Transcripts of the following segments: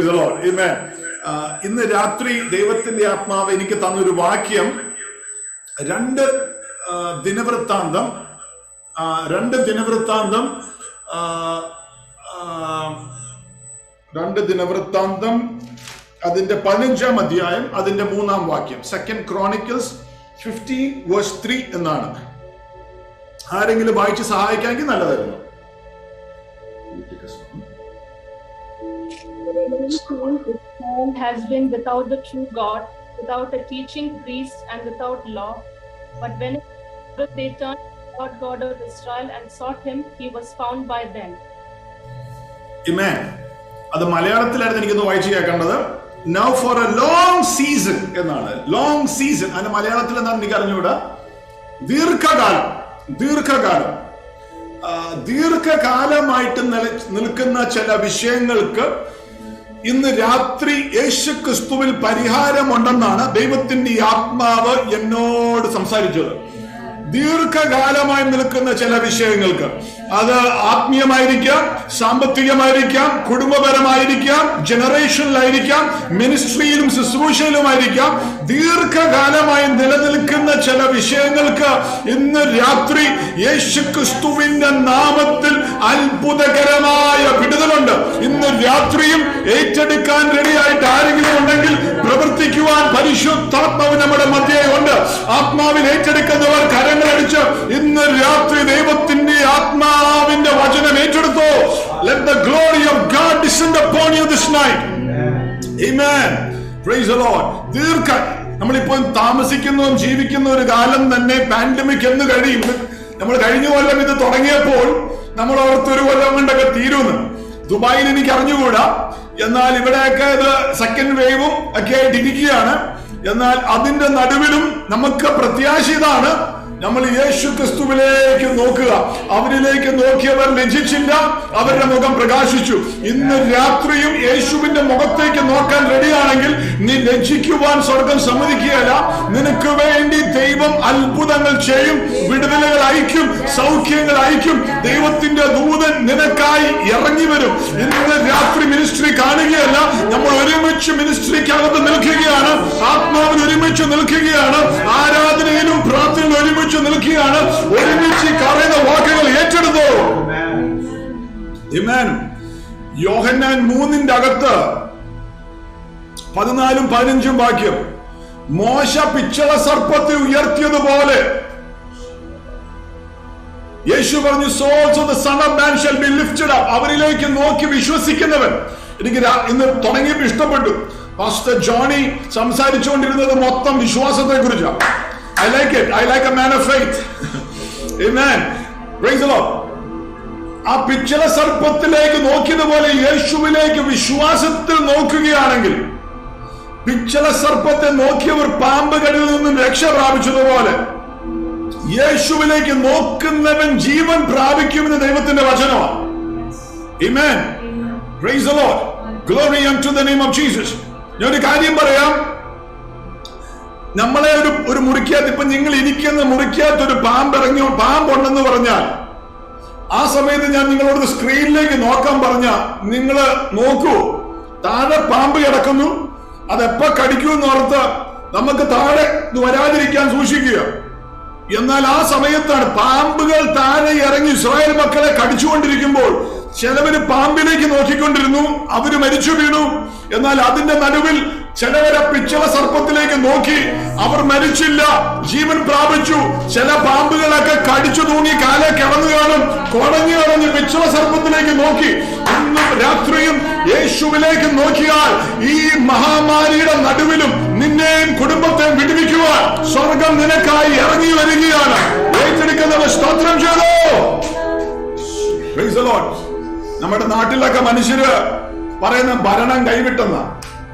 Praise the Lord. Amen. ഇന്ന് രാത്രി ദൈവത്തിന്റെ ആത്മാവ് എനിക്ക് തന്നൊരു വാക്യം രണ്ട് ദിനവൃത്താന്തം അതിന്റെ 15-ാം അധ്യായം അതിന്റെ 3-ാം വാക്യം. 2 Chronicles 15:3 എന്നാണ്. ആരെങ്കിലും വായിച്ച് സഹായിക്കാമെങ്കിൽ നല്ലതായിരുന്നു. Has been without the true God, without a teaching priest, and without law. But when they turned to the God of Israel and sought him, he was found by them. Amen. അത് മലയാളത്തിലായിരുന്നു എനിക്കൊന്ന് വായിച്ചു കേൾക്കേണ്ടത്. Now for a long season എന്നാണ്. Long season അതിന്റെ മലയാളത്തിൽ എന്താണ് എനിക്ക് അറിഞ്ഞുകൂടാ. ദീർഘകാലമായിട്ട് നിൽക്കുന്ന ചില വിഷയങ്ങൾക്ക് ഇന്ന് രാത്രി യേശു ക്രിസ്തുവിൽ പരിഹാരമുണ്ടെന്നാണ് ദൈവത്തിന്റെ ആത്മാവ് എന്നോട് സംസാരിച്ചത്. ദീർഘകാലമായി നിൽക്കുന്ന ചില വിഷയങ്ങൾക്ക്, അത് ആത്മീയമായിരിക്കാം, സാമ്പത്തികമായിരിക്കാം, കുടുംബപരമായിരിക്കാം, ജനറേഷനിലായിരിക്കാം, മിനിസ്ട്രിയിലും ശുശ്രൂഷയിലുമായിരിക്കാം, ദീർഘകാലമായി നിലനിൽക്കുന്ന ചില വിഷയങ്ങൾക്ക് ഇന്ന് രാത്രി യേശു ക്രിസ്തുവിന്റെ നാമത്തിൽ അത്ഭുതകരമായ വിടുതലുണ്ട്. ഇന്ന് രാത്രിയും ഏറ്റെടുക്കാൻ റെഡിയായിട്ട് ആരെങ്കിലും ഉണ്ടെങ്കിൽ പ്രവർത്തിക്കുവാൻ പരിശുദ്ധാത്മാവ് നമ്മുടെ മധ്യേ ഉണ്ട്. ആത്മാവിൽ ഏറ്റെടുക്കുന്നവർ കരങ്ങളടിച്ച് ഇന്ന് രാത്രി ദൈവത്തിന്റെ ആത്മാവിന്റെ വചനം ഏറ്റെടുത്തോ. Let the glory of God descend upon you this night. Amen. Praise the Lord. നമ്മളിപ്പോൾ താമസിക്കുന്നതും ജീവിക്കുന്ന ഒരു കാലം തന്നെ പാൻഡമിക് എന്ന് കഴിയും. നമ്മൾ കഴിഞ്ഞ കൊല്ലം ഇത് തുടങ്ങിയപ്പോൾ നമ്മൾ ഓർത്തൊരു കൊല്ലം കൊണ്ടൊക്കെ തീരുന്നു. ദുബായിൽ എനിക്ക് അറിഞ്ഞുകൂടാ, എന്നാൽ ഇവിടെയൊക്കെ ഇത് സെക്കൻഡ് വേവും ഒക്കെ ആയിട്ട് ഇരിക്കുകയാണ്. എന്നാൽ അതിന്റെ നടുവിലും നമുക്ക് പ്രത്യാശ ഇതാണ്, നമ്മൾ യേശു ക്രിസ്തുവിലേക്ക് നോക്കുക. അവരിലേക്ക് നോക്കിയവർ ലജ്ജിച്ചില്ല, അവരുടെ മുഖം പ്രകാശിച്ചു. ഇന്ന് രാത്രിയും യേശുവിന്റെ മുഖത്തേക്ക് നോക്കാൻ റെഡിയാണെങ്കിൽ നീ ലജ്ജിക്കുവാൻ സ്വർഗം സമ്മതിക്കുകയല്ല. നിനക്ക് വേണ്ടി ദൈവം അത്ഭുതങ്ങൾ ചെയ്യും, വിടുതലുകൾ അയക്കും, സൗഖ്യങ്ങൾ അയക്കും. ദൈവത്തിന്റെ ദൂതൻ നിനക്കായി ഇറങ്ങി വരും. ഇന്ന് രാത്രി മിനിസ്ട്രി കാണുകയല്ല, നമ്മൾ ഒരുമിച്ച് മിനിസ്ട്രിക്കകത്ത് നിൽക്കുകയാണ്, ആത്മാവിൽ ഒരുമിച്ച് നിൽക്കുകയാണ്, ആരാധനയിലും പ്രാർത്ഥനയിലും ഒരുമിച്ച് നിൽക്കുകയാണ്. ഒരുമിച്ച് പറയുന്ന വാക്കുകൾ ഏറ്റെടുത്തോ. ആമേൻ. യോഹന്നാൻ 3-ന്റെ അകത്ത് 14-15 വാക്യം, മോശ പിച്ചള സർപ്പത്തെ ഉയർത്തിയതുപോലെ യേശു പറഞ്ഞു, so also the son of man shall be lifted up. അവരിലേക്ക് നോക്കി വിശ്വസിക്കുന്നവൻ. എനിക്ക് ഇന്ന് തുടങ്ങിയപ്പോൾ ഇഷ്ടപ്പെട്ടു. പാസ്റ്റർ ജോണി സംസാരിച്ചുകൊണ്ടിരുന്നത് മൊത്തം വിശ്വാസത്തെ കുറിച്ചാണ്. I like it. I like a man of faith. Amen. Praise the Lord. ആ പിച്ചള സർപ്പത്തിലേക്ക് നോക്കിയതുപോലെ യേശുവിലേക്ക് വിശ്വാസത്തിൽ നോക്കുകയാണെങ്കിൽ, പിച്ചള സർപ്പത്തെ നോക്കിയവർ പാമ്പ് കടിയിൽ നിന്നും രക്ഷ പ്രാപിച്ചതുപോലെ യേശുവിലേക്ക് നോക്കുന്നവൻ ജീവൻ പ്രാപിക്കുമെന്ന് ദൈവത്തിന്റെ വചനമാണ്. Amen. Praise the Lord. Glory unto the name of Jesus. ഞാൻ ഒരു കാര്യം പറയാം. നമ്മളെ ഒരു മുറിക്കകത്ത്, ഇപ്പൊ നിങ്ങൾ ഇരിക്കുന്ന മുറിക്കകത്ത് ഒരു പാമ്പുണ്ടെന്ന് പറഞ്ഞാൽ, ആ സമയത്ത് ഞാൻ നിങ്ങളോട് സ്ക്രീനിലേക്ക് നോക്കാൻ പറഞ്ഞ നിങ്ങൾ നോക്കൂ. താഴെ പാമ്പ് കിടക്കുന്നു, അതെപ്പോ കടിക്കുമെന്ന് ഓർത്ത് നമുക്ക് താഴെ വരാതിരിക്കാൻ സൂക്ഷിക്കുക. എന്നാൽ ആ സമയത്താണ് പാമ്പുകൾ താഴെ ഇറങ്ങി ഇസ്രായേൽ മക്കളെ കടിച്ചുകൊണ്ടിരിക്കുമ്പോൾ ചിലവര് പാമ്പിലേക്ക് നോക്കിക്കൊണ്ടിരുന്നു, അവര് മരിച്ചു വീണു. എന്നാൽ അതിന്റെ നടുവിൽ ചിലവരെ പിച്ചള സർപ്പത്തിലേക്ക് നോക്കി, അവർ മരിച്ചില്ല, ജീവൻ പ്രാപിച്ചു. ചില പാമ്പുകളൊക്കെ കടിച്ചു തൂങ്ങി കാലെ കിടന്നു കാണും, കുടഞ്ഞു പിച്ചള സർപ്പത്തിലേക്ക് നോക്കി. ഇന്നും രാത്രിയും യേശുവിലേക്ക് നോക്കിയാൽ ഈ മഹാമാരിയുടെ നടുവിലും നിന്നെയും കുടുംബത്തെയും വിടുവിക്കുവാൻ സ്വർഗം നിനക്കായി ഇറങ്ങി വരികയാണ്. ഏറ്റെടുക്കുന്നവർ സ്തോത്രം ചെയ്തോ. Price the Lord. നമ്മുടെ നാട്ടിലൊക്കെ മനുഷ്യര് പറയുന്ന ഭരണം കൈവിട്ടെന്ന.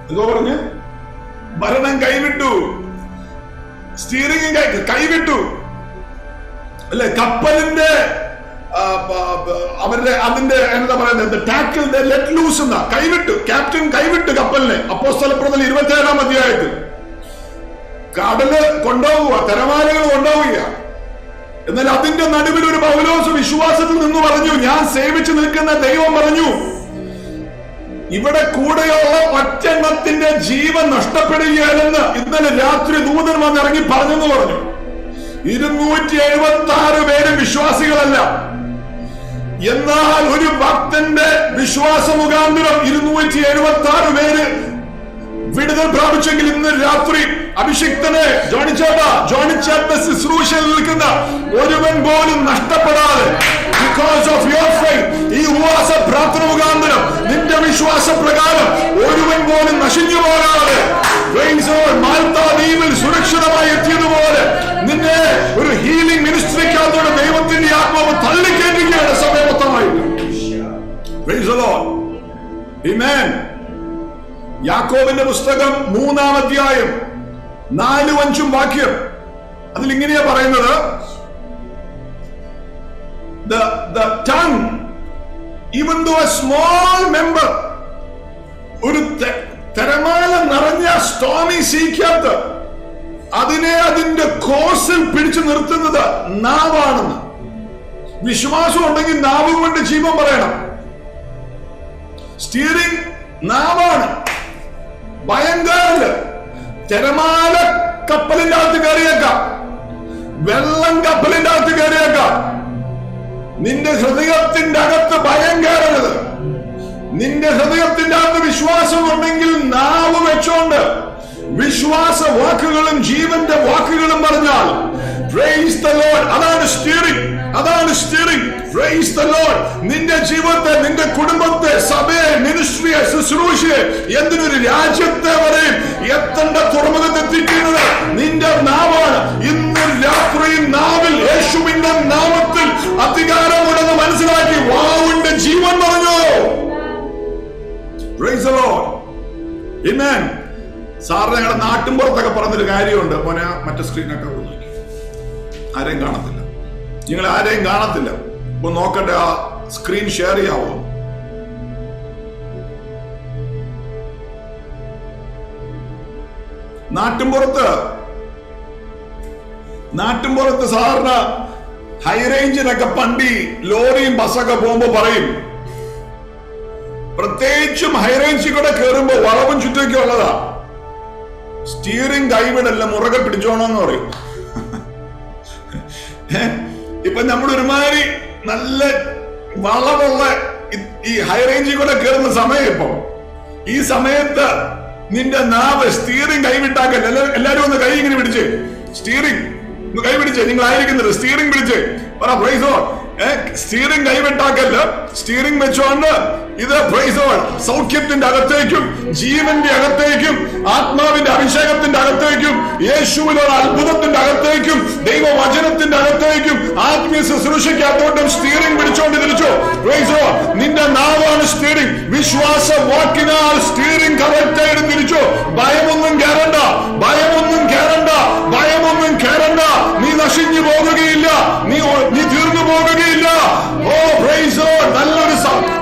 എന്തോ പറഞ്ഞ്? ഭരണം കൈവിട്ടു, സ്റ്റീറിംഗ് കൈവിട്ടു അല്ലെ, കപ്പലിന്റെ അവരുടെ അതിന്റെ എന്താ പറയുന്നത്, ടാക്കിൾ ലെറ്റ് ലൂസ് എന്നാ, കൈവിട്ടു, ക്യാപ്റ്റൻ കൈവിട്ടു കപ്പലിനെ. അപ്പോസ്തലപ്രവൃത്തി 27-ാം അധ്യായത്തിൽ കടല് കൊണ്ടുപോവുക, തിരമാലകൾ കൊണ്ടുപോവുക. എന്നാൽ അതിന്റെ നടുവിൽ ഒരു പൗലോസ് വിശ്വാസത്തിൽ നിന്ന് പറഞ്ഞു, ഞാൻ സേവിച്ചു നിൽക്കുന്ന ദൈവം പറഞ്ഞു, ഇവിടെ കൂടെയുള്ള ഒറ്റെണ്ണത്തിന്റെ ജീവൻ നഷ്ടപ്പെടുകയാണെന്ന് ഇന്നലെ രാത്രി ദൂതൻ വന്നിറങ്ങി പറഞ്ഞെന്ന് പറഞ്ഞു. 276 പേരും വിശ്വാസികളല്ല. എന്നാൽ ഒരു ഭക്തന്റെ വിശ്വാസ മുഖാന്തരം 276 പേര് വിടുതൽ പ്രാപിച്ചെങ്കിൽ ഇന്ന് രാത്രി അഭിഷിക്തനെ ജോണി ചേട്ട ശുശ്രൂഷയിൽ നിൽക്കുന്ന ഒരുവൻ പോലും നഷ്ടപ്പെടാതെ, because of your faith, ഈ ഉപവാസ പ്രാർത്ഥന മുഖാന്തരം നിന്റെ വിശ്വാസ പ്രകാരം ഒരുവൻ പോലും നശിഞ്ഞു പോകാതെ മാൽത്താ ദ്വീപിൽ സുരക്ഷിതമായി എത്തിയതുപോലെ നിന്നെ ഒരു ഹീലിംഗ് മിനിസ്ട്രിക്കകത്തോടെ ദൈവത്തിന്റെ ആത്മാവ് തള്ളിക്കേറ്റുകയാണ് സമയമൊത്തമായിട്ട്. Praise the Lord. Amen. യാക്കോബിന്റെ പുസ്തകം 3-ാം അധ്യായം 4-5 വാക്യം അതിൽ ഇങ്ങനെയാ പറയുന്നത്, the tongue, even though a small member, ഒരു തിരമാല നിറഞ്ഞ സ്റ്റോമി സീക്കകത്ത് അതിനെ അതിന്റെ കോഴ്സിൽ പിടിച്ചു നിർത്തുന്നത് നാവാണെന്ന്. വിശ്വാസം ഉണ്ടെങ്കിൽ നാവും കൊണ്ട് ജീവൻ പറയണം. സ്റ്റിയറിംഗ് നാവാണ്. ഭയങ്കര തിരമാല കപ്പലിന്റെ അകത്ത് കയറിയേക്കാം, വെള്ളം കപ്പലിന്റെ അകത്ത് കയറിയേക്കാം. നിന്റെ ഹൃദയത്തിന്റെ അകത്ത് ഭയം കയറരുത്. നിന്റെ ഹൃദയത്തിന്റെ അകത്ത് വിശ്വാസം ഉണ്ടെങ്കിൽ നാവ് വെച്ചോണ്ട് വിശ്വാസ വാക്കുകളും ജീവന്റെ വാക്കുകളും പറഞ്ഞാൽ praise the Lord. അതാണ് സ്റ്റിയറിംഗ്. praise the Lord. നിന്റെ ജീവിതത്തെ, നിന്റെ കുടുംബത്തെ, സഭയെ, മിനിസ്ട്രിയെ, ശുശ്രൂഷയെ, എന്തിനൊരു രാജ്യത്തെ വരെയും എത്തേണ്ട തുറമുഖത്തെത്തിക്കുന്നത് നിന്റെ നാവാണ്. ഇന്ന് രാത്രി നാവിൽ യേശുവിന്റെ നാമത്തിൽ അധികാരമുണ്ടെന്ന് മനസ്സിലാക്കി വാവിന്റെ ജീവൻ പറഞ്ഞു. Praise the Lord. Amen. സാറിന് ഞങ്ങളുടെ നാട്ടിൻപുറത്തൊക്കെ പറഞ്ഞൊരു കാര്യമുണ്ട്. മോനെ മറ്റേ സ്ക്രീനൊക്കെ നോക്കി, ആരെയും കാണത്തില്ല, നിങ്ങൾ ആരെയും കാണത്തില്ല. ഇപ്പൊ നോക്കട്ടെ, ആ സ്ക്രീൻ ഷെയർ ചെയ്യാവോ? നാട്ടിൻപുറത്ത് സാറിന് ഹൈറേഞ്ചിനൊക്കെ പണ്ടി ലോറിയും ബസ്സൊക്കെ പോകുമ്പോ പറയും, പ്രത്യേകിച്ചും ഹൈറേഞ്ചിൽ കൂടെ കയറുമ്പോ വളവും ചുറ്റൊക്കെ ഉള്ളതാ, സ്റ്റിയറിംഗ് കൈവിടല്ല, മുറകെ പിടിച്ചോണമെന്ന് പറയും. ഇപ്പൊ നമ്മളൊരുമാതിരി നല്ല വളവുള്ള ഈ ഹൈറേഞ്ചിൽ കൂടെ കയറുന്ന സമയം, ഇപ്പൊ ഈ സമയത്ത് നിന്റെ നാവ് സ്റ്റിയറിംഗ് കൈവിട്ടാക്കല്ല. എല്ലാരും ഒന്ന് കൈ ഇങ്ങനെ പിടിച്ച്, സ്റ്റിയറിംഗ് കൈ പിടിച്ചേ, നിങ്ങൾ ആയിരിക്കുന്നത് സ്റ്റിയറിംഗ് പിടിച്ചേ പറ പ്രൈസ് ഗോഡ്. സ്റ്റിയറിംഗ് കൈവിട്ടാക്കല്ല, സ്റ്റിയറിംഗ് വെച്ചോണ്ട് ഇത് പ്രൈസ് ഗോഡ് സൗഖ്യത്തിന്റെ അകത്തേക്കും ജീവന്റെ അകത്തേക്കും ആത്മാവിന്റെ അഭിഷേകത്തിന്റെ അകത്തേക്കും യേശുവിനുള്ള അത്ഭുതത്തിന്റെ അകത്തേക്കും ദൈവവചനത്തിന്റെ അകത്തേക്കും ആത്മീയ ശുശ്രൂഷയ്ക്കകത്തോട്ടും സ്റ്റിയറിംഗ് പിടിച്ചോണ്ട് തിരിച്ചു. Praise God. നിന്റെ നാവാണ് സ്റ്റിയറിംഗ്. വിശ്വാസ വാക്കിനാൽ സ്റ്റിയറിംഗ് കറക്റ്റ് ആയിട്ട് തിരിച്ചു. ഭയമൊന്നും കയറണ്ട, നീ നശിഞ്ഞു പോകുകയില്ല, നീ തീർന്നു പോകുകയില്ല. ഓ പ്രൈസ് ഗോഡ്.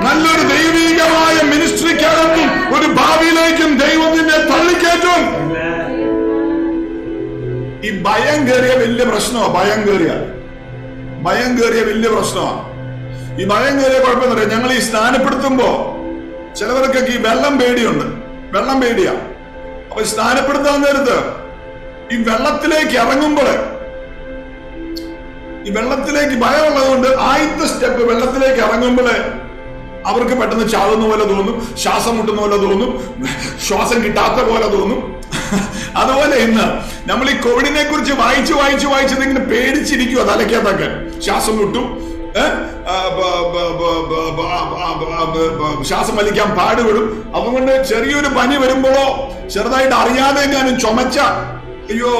നല്ലൊരു ദൈവികമായ മിനിസ്ട്രിക്കകത്തും ഒരു ഭാവിയിലേക്കും ദൈവം നിന്നെ തള്ളിക്കയറ്റും. ഈ ഭയം കയറിയ വലിയ പ്രശ്നമാണ്. ഭയം കയറിയ വലിയ പ്രശ്നമാണ്. ഈ ഭയം കയറിയ കുഴപ്പമെന്ന് ഞങ്ങൾ ഈ സ്നാനപ്പെടുത്തുമ്പോ ചിലവർക്കൊക്കെ ഈ വെള്ളം പേടിയാ. അപ്പൊ സ്നാനപ്പെടുത്താൻ നേരത്ത് ഈ വെള്ളത്തിലേക്ക് ഇറങ്ങുമ്പോൾ ഈ വെള്ളത്തിലേക്ക് ഭയമുള്ളതുകൊണ്ട് ആദ്യത്തെ സ്റ്റെപ്പ് വെള്ളത്തിലേക്ക് ഇറങ്ങുമ്പോൾ അവർക്ക് പെട്ടെന്ന് ചാവുന്ന പോലെ തോന്നും, ശ്വാസം മുട്ടുന്ന പോലെ തോന്നും, ശ്വാസം കിട്ടാത്ത പോലെ തോന്നും. അതുപോലെ ഇന്ന് നമ്മൾ ഈ കോവിഡിനെ കുറിച്ച് വായിച്ച് ഇങ്ങനെ പേടിച്ചിരിക്കുക. തലയ്ക്കകത്തൊക്കെ ശ്വാസം മുട്ടും, ശ്വാസം വലിക്കാൻ പാടുപെടും. അതുകൊണ്ട് ചെറിയൊരു പനി വരുമ്പോഴോ ചെറുതായിട്ട് അറിയാതെ ഞാനും ചുമച്ച അയ്യോ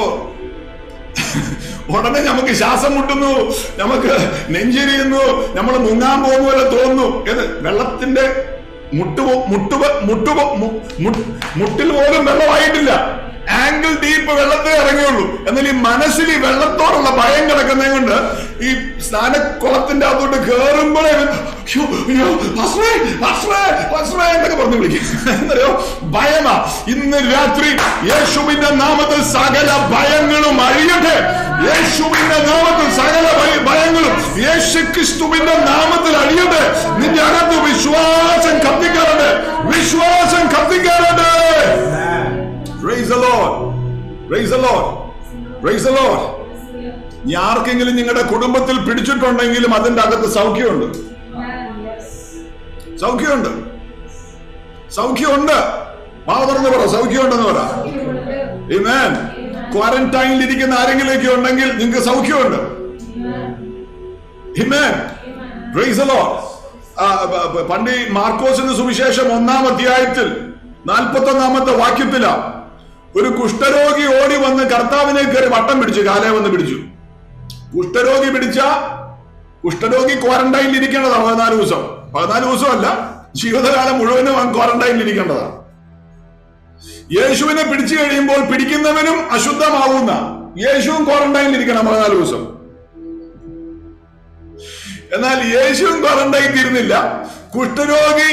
ഉടനെ നമുക്ക് ശ്വാസം മുട്ടുന്നു, നമുക്ക് നെഞ്ചിരിയുന്നു, നമ്മൾ മുങ്ങാൻ പോകുന്ന പോലെ തോന്നുന്നു. ഏത് വെള്ളത്തിന്റെ മുട്ടിൽ പോലും വെള്ളമായിട്ടില്ല, ആംഗിൾ ഡീപ്പ് വെള്ളത്തെ ഇറങ്ങിയുള്ളൂ. എന്നാൽ ഈ മനസ്സിൽ ഈ വെള്ളത്തോടുള്ള ഭയം കിടക്കുന്നത് കൊണ്ട് ഈ സ്നാനക്കുളത്തിന്റെ അകത്തോട്ട് കയറുമ്പോഴേ എന്നൊക്കെ പറഞ്ഞു വിളിക്കും. എന്നറിയോ? ഭയമാ. ഇന്ന് രാത്രി യേശുവിന്റെ നാമത്തിൽ സകല ഭയങ്ങളും അഴിയട്ടെ. യേശുവിന്റെ നാമത്തിൽ സകല ഭയങ്ങളും യേശുക്രിസ്തുവിന്റെ നാമത്തിൽ അഴിയട്ടെ. നിന്റെ അകത്ത് വിശ്വാസം കത്തിക്കറട്ടെ. വിശ്വാസം കത്തിക്കാറുണ്ട്. Praise the Lord. Praise the Lord. Praise the Lord. ഇനി ആർക്കെങ്കിലും നിങ്ങളുടെ കുടുംബത്തിൽ പിടിച്ചിട്ടുണ്ടെങ്കിലും അതിന്റെ അകത്ത് സൗഖ്യമുണ്ട്. സൗഖ്യമുണ്ട്. സൗഖ്യമുണ്ട്. തുറന്ന് പറ, സൗഖ്യമുണ്ടെന്ന് പറ. ആമേൻ. ക്വാറന്റൈനിൽ ഇരിക്കുന്ന ആരെങ്കിലൊക്കെ ഉണ്ടെങ്കിൽ നിങ്ങൾക്ക് സൗഖ്യമുണ്ട്. ആമേൻ. Praise the Lord. പണ്ട് മാർക്കോസിന്റെ സുവിശേഷം 1-ാം അധ്യായത്തിൽ 41-ാമത്തെ വാക്യത്തിലാ ഒരു കുഷ്ഠരോഗി ഓടി വന്ന് കർത്താവിനെ കയറി വട്ടം പിടിച്ചു, കാലേ വന്ന് പിടിച്ചു. കുഷ്ഠരോഗി ക്വാറന്റൈനിൽ ഇരിക്കേണ്ടതാ 14 ദിവസം. 14 ദിവസമല്ല, ജീവിതകാലം മുഴുവനും ക്വാറന്റൈനിൽ ഇരിക്കേണ്ടതാണ്. യേശുവിനെ പിടിച്ചു കഴിയുമ്പോൾ പിടിക്കുന്നവനും അശുദ്ധമാവുന്ന യേശുവും ക്വാറന്റൈനിൽ ഇരിക്കണം 14 ദിവസം. എന്നാൽ യേശുവും ക്വാറന്റൈൻ തീർന്നില്ല. കുഷ്ഠരോഗി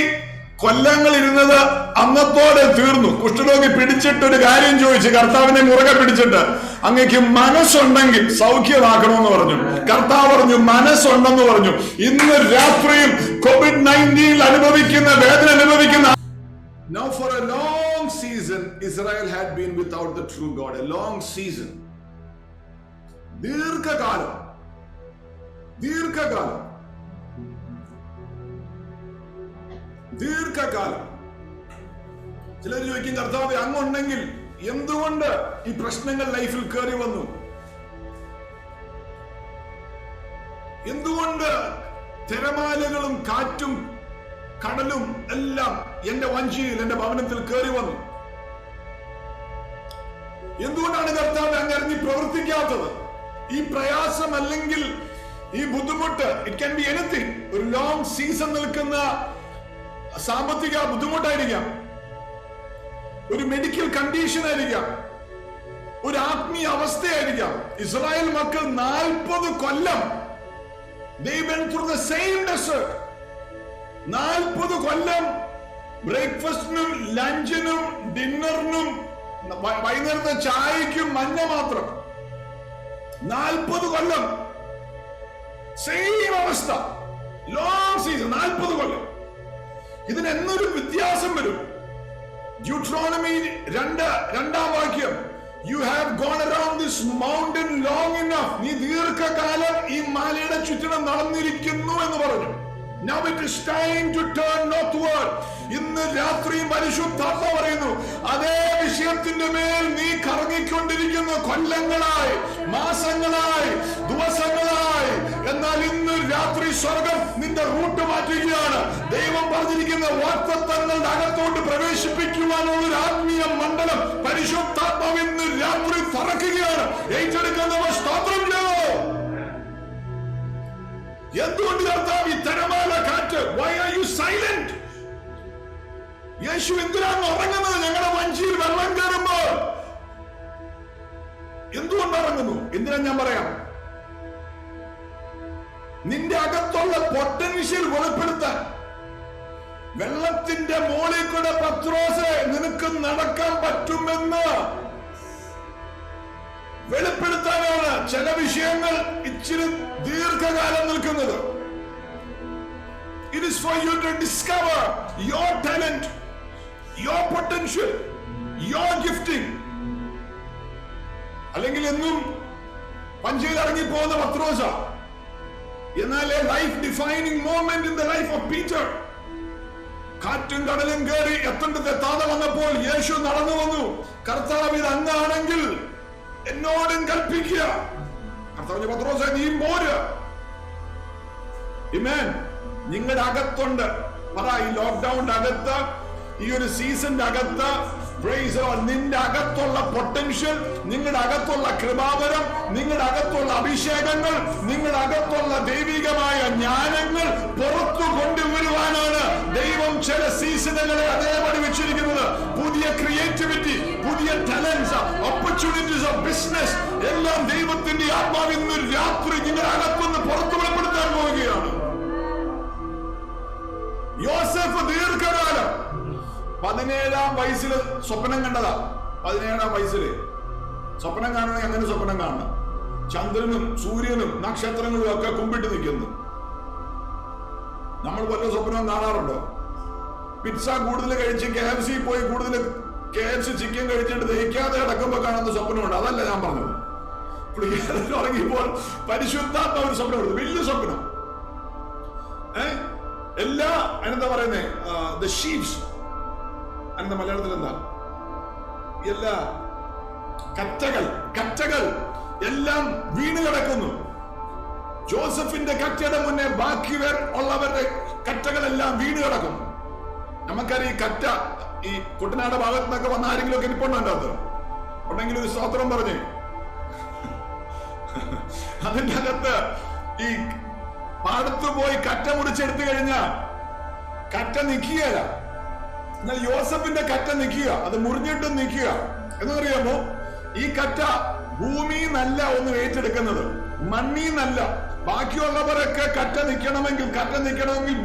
കൊല്ലങ്ങൾ ഇരുന്നത് അന്നത്തോടെ തീർന്നു. കുഷ്ഠരോഗി പിടിച്ചിട്ട് ഒരു കാര്യം ചോദിച്ചു, കർത്താവിനെ മുറുകെ പിടിച്ചിട്ട്, അങ്ങക്ക് മനസ്സുണ്ടെങ്കിൽ സൗഖ്യമാക്കണമെന്ന് പറഞ്ഞു. കർത്താവ് പറഞ്ഞു മനസ്സുണ്ടെന്ന് പറഞ്ഞു. ഇന്ന് രാത്രിയും COVID-19 അനുഭവിക്കുന്ന വേദന അനുഭവിക്കുന്ന Now for a long season Israel had been without the true God. A long season. ദീർഘകാലം ചിലർ ചോദിക്കും, കർത്താവേ അങ്ങുണ്ടെങ്കിൽ എന്തുകൊണ്ട് ഈ പ്രശ്നങ്ങൾ ലൈഫിൽ കയറി വന്നു? എന്തുകൊണ്ട് തിരമാലകളും കാറ്റും കടലും എല്ലാം എന്റെ വഞ്ചിയിൽ, എന്റെ ഭവനത്തിൽ കയറി വന്നു? എന്തുകൊണ്ടാണ് കർത്താവ് അങ്ങ് ഇറങ്ങി പ്രവർത്തിക്കാത്തത്? ഈ പ്രയാസം അല്ലെങ്കിൽ ഈ ബുദ്ധിമുട്ട്, ഇറ്റ് ക്യാൻ ബി എനിത്തിങ്. ഒരു ലോങ് സീസൺ നിൽക്കുന്ന സാമ്പത്തിക ബുദ്ധിമുട്ടായിരിക്കാം, ഒരു മെഡിക്കൽ കണ്ടീഷൻ ആയിരിക്കാം, ഒരു ആത്മീയ അവസ്ഥയായിരിക്കാം. ഇസ്രായേൽ മക്കൾ 40 കൊല്ലം they went through the same desert. 40 കൊല്ലം ബ്രേക്ക്ഫാസ്റ്റിനും ലഞ്ചിനും ഡിന്നറിനും വൈകുന്നേരത്തെ ചായക്കും മഞ്ഞ മാത്രം. 40 കൊല്ലം സെയിം അവസ്ഥ, ലോങ് സീസൺ. 40 കൊല്ലം. ഇതിന് എന്നൊരു വ്യത്യാസം വരും. Deuteronomy 2-ാം വാക്യം, you have gone around this mountain long enough. നീ ദീർഘകാലം ഈ മലയുടെ ചുറ്റിനും നടന്നിരിക്കുന്നു എന്ന് പറഞ്ഞു. Now it is time to turn northward. ഇന്ന് രാത്രി പരിശുദ്ധാത്മ പറയുന്നു, അതേ വിഷയത്തിന്റെ മേൽ നീ കറങ്ങിക്കൊണ്ടിരിക്കുന്നു കൊല്ലങ്ങളായി, മാസങ്ങളായി, ദിവസങ്ങളായി. എന്നാൽ ഇന്ന് രാത്രി സ്വർഗം നിന്റെ റൂട്ട് മാറ്റുകയാണ്. ദൈവം പറഞ്ഞിരിക്കുന്ന വാഗ്ദത്തങ്ങളുടെ അകത്തോട്ട് പ്രവേശിപ്പിക്കുവാനുള്ള ഒരു ആത്മീയ മണ്ഡലം പരിശുദ്ധാത്മാവ് ഇന്ന് രാത്രി തുറക്കുകയാണ്. ഏറ്റെടുക്കുന്നവർ സ്തോത്രം ചെയ്യൂ. എന്തുകൊണ്ട് കർത്താവ് ഈ തിരമാല കാറ്റ്? Why are you silent? യേശു എന്തിനാണ് ഉറങ്ങുന്നത്? ഞങ്ങളുടെ വഞ്ചിയിൽ വെള്ളം കയറുമ്പോൾ എന്തുകൊണ്ട് ഇറങ്ങുന്നു? എന്തിനാ ഞാൻ പറയാം. നിന്റെ അകത്തുള്ള പൊട്ടൻഷ്യൽ വെളിപ്പെടുത്താൻ. വെള്ളത്തിന്റെ മോളിൽ കൂടെ പത്രോസേ നിനക്ക് നടക്കാൻ പറ്റുമെന്ന് വെളിപ്പെടുത്താനാണ് ചില വിഷയങ്ങൾ ഇച്ചിരി ദീർഘകാലം നിൽക്കുന്നത്. It is for you to discover your talent, your potential, your gifting. അല്ലെങ്കിൽ എന്നും പഞ്ചയിൽ ഇറങ്ങി പോകുന്ന പത്രോസ, എന്നാൽ a life defining moment in the life of Peter. കാറ്റും കടലും കയറി എത്താതെ വന്നപ്പോൾ യേശു നടന്നു വന്നു. കർത്താവ് ഇത് അങ്ങാണെങ്കിൽ എന്നോടും കൽപ്പിക്കുക. കർത്താവ് പത്രോസേ നീ പോര്. ആമേൻ. നിങ്ങളുടെ അകത്തുണ്ട് പറ, ഈ ലോക്ക്ഡൌണിന്റെ അകത്ത്, ഈ ഒരു സീസണിന്റെ അകത്ത്, നിന്റെ അകത്തുള്ള പൊട്ടൻഷ്യൽ, നിങ്ങളുടെ അകത്തുള്ള കൃപാവരം, നിങ്ങളുടെ അകത്തുള്ള അഭിഷേകങ്ങൾ, നിങ്ങളുടെ അകത്തുള്ള ദൈവികമായ ജ്ഞാനങ്ങൾ പുറത്തു കൊണ്ടുവരുവാനാണ് ദൈവം ചില സീസണുകളെ അതേപടി വെച്ചിരിക്കുന്നത്. പുതിയ ക്രിയേറ്റിവിറ്റി, പുതിയ ടാലന്റ്സ്, ഓപ്പർച്യൂണിറ്റീസ് ഓഫ് ബിസിനസ് എല്ലാം ദൈവത്തിന്റെ ആത്മാവ് ഇന്ന് രാത്രി നിങ്ങളുടെ അകത്തുനിന്ന് പുറത്തു വെളിപ്പെടുത്താൻ പോവുകയാണ്. യോസേഫ് ദീർഘകാലം 17-ാം വയസ്സിൽ സ്വപ്നം കണ്ടതാ. 17-ാം വയസ്സില് സ്വപ്നം കാണണമെങ്കിൽ അങ്ങനെ സ്വപ്നം കാണണം. ചന്ദ്രനും സൂര്യനും നക്ഷത്രങ്ങളും ഒക്കെ കുമ്പിട്ട് നിൽക്കുന്നു. നമ്മൾ വല്ല സ്വപ്നവും കാണാറുണ്ടോ? പിസ്സ കൂടുതൽ കഴിച്ച് KFC പോയി കൂടുതൽ KFC ചിക്കൻ കഴിച്ചിട്ട് ദഹിക്കാതെ കിടക്കുമ്പോ കാണുന്ന സ്വപ്നമുണ്ട്. അതല്ല ഞാൻ പറഞ്ഞത്. തുടങ്ങിയപ്പോൾ പരിശുദ്ധാത്മാവ് ഒരു സ്വപ്നം കൊടുത്തു, വലിയ സ്വപ്നം. എല്ലാ എന്താ പറയുന്നേ, ദ ഷീപ്സ് എന്താ മലയാളത്തിൽ എന്താ, എല്ലാ കറ്റകൾ എല്ലാം വീണ് കിടക്കുന്നു. ജോസഫിന്റെ കറ്റയുടെ മുന്നേ ബാക്കി ഉള്ളവരുടെ കറ്റകളെല്ലാം വീണ് കിടക്കുന്നു. നമുക്കറിയാം ഈ കറ്റ ഈ കുട്ടനാട് ഭാഗത്ത് നിന്നൊക്കെ വന്ന ആരെങ്കിലും ഒക്കെ ഇരിപ്പുണ്ടോ? അത് ഉണ്ടെങ്കിൽ ഒരു സ്തോത്രം പറഞ്ഞേ. അതിന്റെ അകത്ത് ഈ പാടത്ത് പോയി കറ്റ മുറിച്ചെടുത്തു കഴിഞ്ഞ കറ്റ നിൽക്കുകയല്ല. എന്നാൽ യോസഫിന്റെ കറ്റ നിൽക്കുക, അത് മുറിഞ്ഞിട്ടും നിൽക്കുക. എന്നറിയാമോ, ഈ കറ്റ ഭൂമിന്നല്ല ഒന്ന് ഏറ്റെടുക്കുന്നത്, മണ്ണീന്നല്ല. ബാക്കിയുള്ളവരൊക്കെ കറ്റ നിൽക്കണമെങ്കിൽ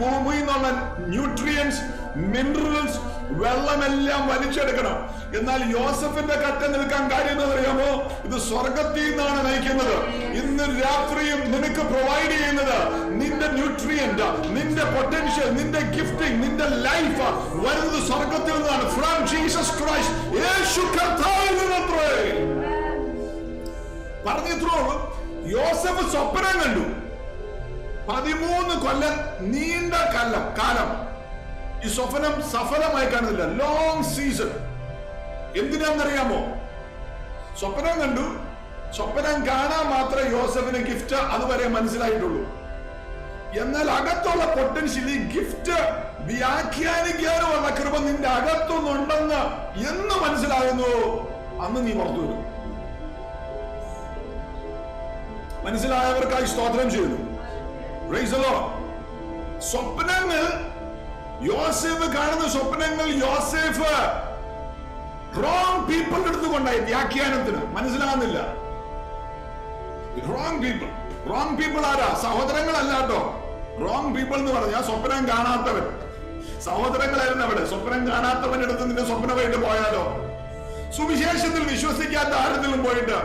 ഭൂമിയിൽ നിന്നുള്ള ന്യൂട്രിയൻസ്, മിനറൽസ്, വെള്ളമെല്ലാം വലിച്ചെടുക്കണം. എന്നാൽ യോസഫിന്റെ കറ്റ നിൽക്കാൻ കാര്യം എന്നറിയാമോ, ഇത് സ്വർഗത്തിൽ നിന്നാണ് നയിക്കുന്നത്. ഇന്ന് രാത്രിയും നിനക്ക് പ്രൊവൈഡ് ചെയ്യുന്നത് നിന്റെ ന്യൂട്രിയന്റ്, നിന്റെ പൊട്ടൻഷ്യൽ, നിന്റെ ഗിഫ്റ്റിംഗ്, നിന്റെ ലൈഫ് വരുന്നത് സ്വർഗത്തിൽ നിന്നാണ്. ഫ്രം ജീസസ് ക്രൈസ്റ്റ്, യേശു കർത്താവിൽ നിന്നത്രേ. പറഞ്ഞിത്രോ, യോസഫ് സ്വപ്നം കണ്ടു. 13 കൊല്ലം നീണ്ട കാലം ഈ സ്വപ്നം സഫലമായി കാണുന്നില്ല. Long season. എന്തിനാന്നറിയാമോ, സ്വപ്നം കണ്ടു. സ്വപ്നം കാണാൻ മാത്രമേ യോസഫിന് ഗിഫ്റ്റ് അതുവരെ മനസ്സിലായിട്ടുള്ളൂ. എന്നാൽ അകത്തുള്ള പൊട്ടൻഷ്യൽ, ഈ ഗിഫ്റ്റ് വ്യാഖ്യാനിക്കാനുമുള്ള കൃപ നിന്റെ അകത്തൊന്നുണ്ടെന്ന് എന്ന് മനസ്സിലാകുന്നു, അന്ന് നീ പുറത്തു വരും. മനസ്സിലായവർക്കായി സ്തോത്രം ചെയ്യുന്നു. Price the Lord. സ്വപ്നങ്ങൾ, യോസേഫ് കാണുന്ന സ്വപ്നങ്ങൾ യോസേഫ് റോങ് പീപ്പിളിന്റെ അടുത്ത് കൊണ്ടായി വ്യാഖ്യാനത്തിന്. മനസ്സിലാകുന്നില്ല. റോങ് പീപ്പിൾ ആരാ? സഹോദരങ്ങളല്ല കേട്ടോ. റോങ് പീപ്പിൾ എന്ന് പറഞ്ഞാൽ സ്വപ്നം കാണാത്തവൻ. സഹോദരങ്ങളായിരുന്നു അവിടെ. സ്വപ്നം കാണാത്തവന്റെ അടുത്ത് നിന്റെ സ്വപ്നമായിട്ട് പോയാലോ? സുവിശേഷത്തിൽ വിശ്വസിക്കാത്ത ആരെങ്കിലും പോയിട്ട്